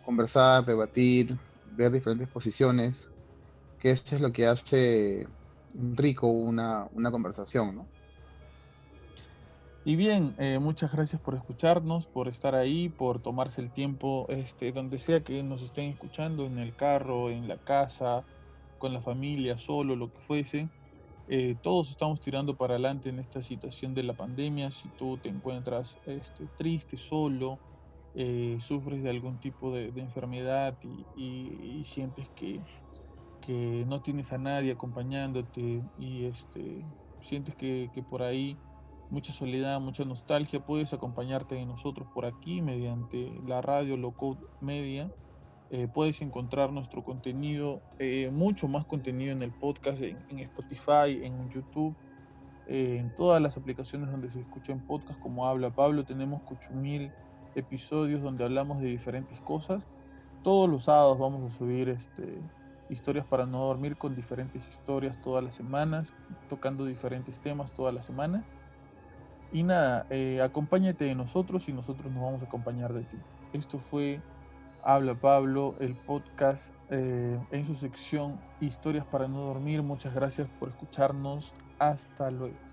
conversar, debatir, ver diferentes posiciones, que eso es lo que hace rico una conversación, ¿no? Y bien, muchas gracias por escucharnos, por estar ahí, por tomarse el tiempo, donde sea que nos estén escuchando, en el carro, en la casa, con la familia, solo, lo que fuese. Todos estamos tirando para adelante en esta situación de la pandemia. Si tú te encuentras triste, solo, sufres de algún tipo de enfermedad y sientes que no tienes a nadie acompañándote y sientes que por ahí mucha soledad, mucha nostalgia, puedes acompañarte de nosotros por aquí mediante la radio Low Code Media. Puedes encontrar nuestro contenido, mucho más contenido en el podcast, en Spotify, en YouTube, en todas las aplicaciones donde se escuchan podcast como Habla Pablo. Tenemos 8000 episodios donde hablamos de diferentes cosas. Todos los sábados vamos a subir historias para no dormir con diferentes historias todas las semanas, tocando diferentes temas todas las semanas. Y nada, acompáñate de nosotros y nosotros nos vamos a acompañar de ti. Esto fue Habla Pablo, el podcast en su sección Historias para no dormir. Muchas gracias por escucharnos. Hasta luego.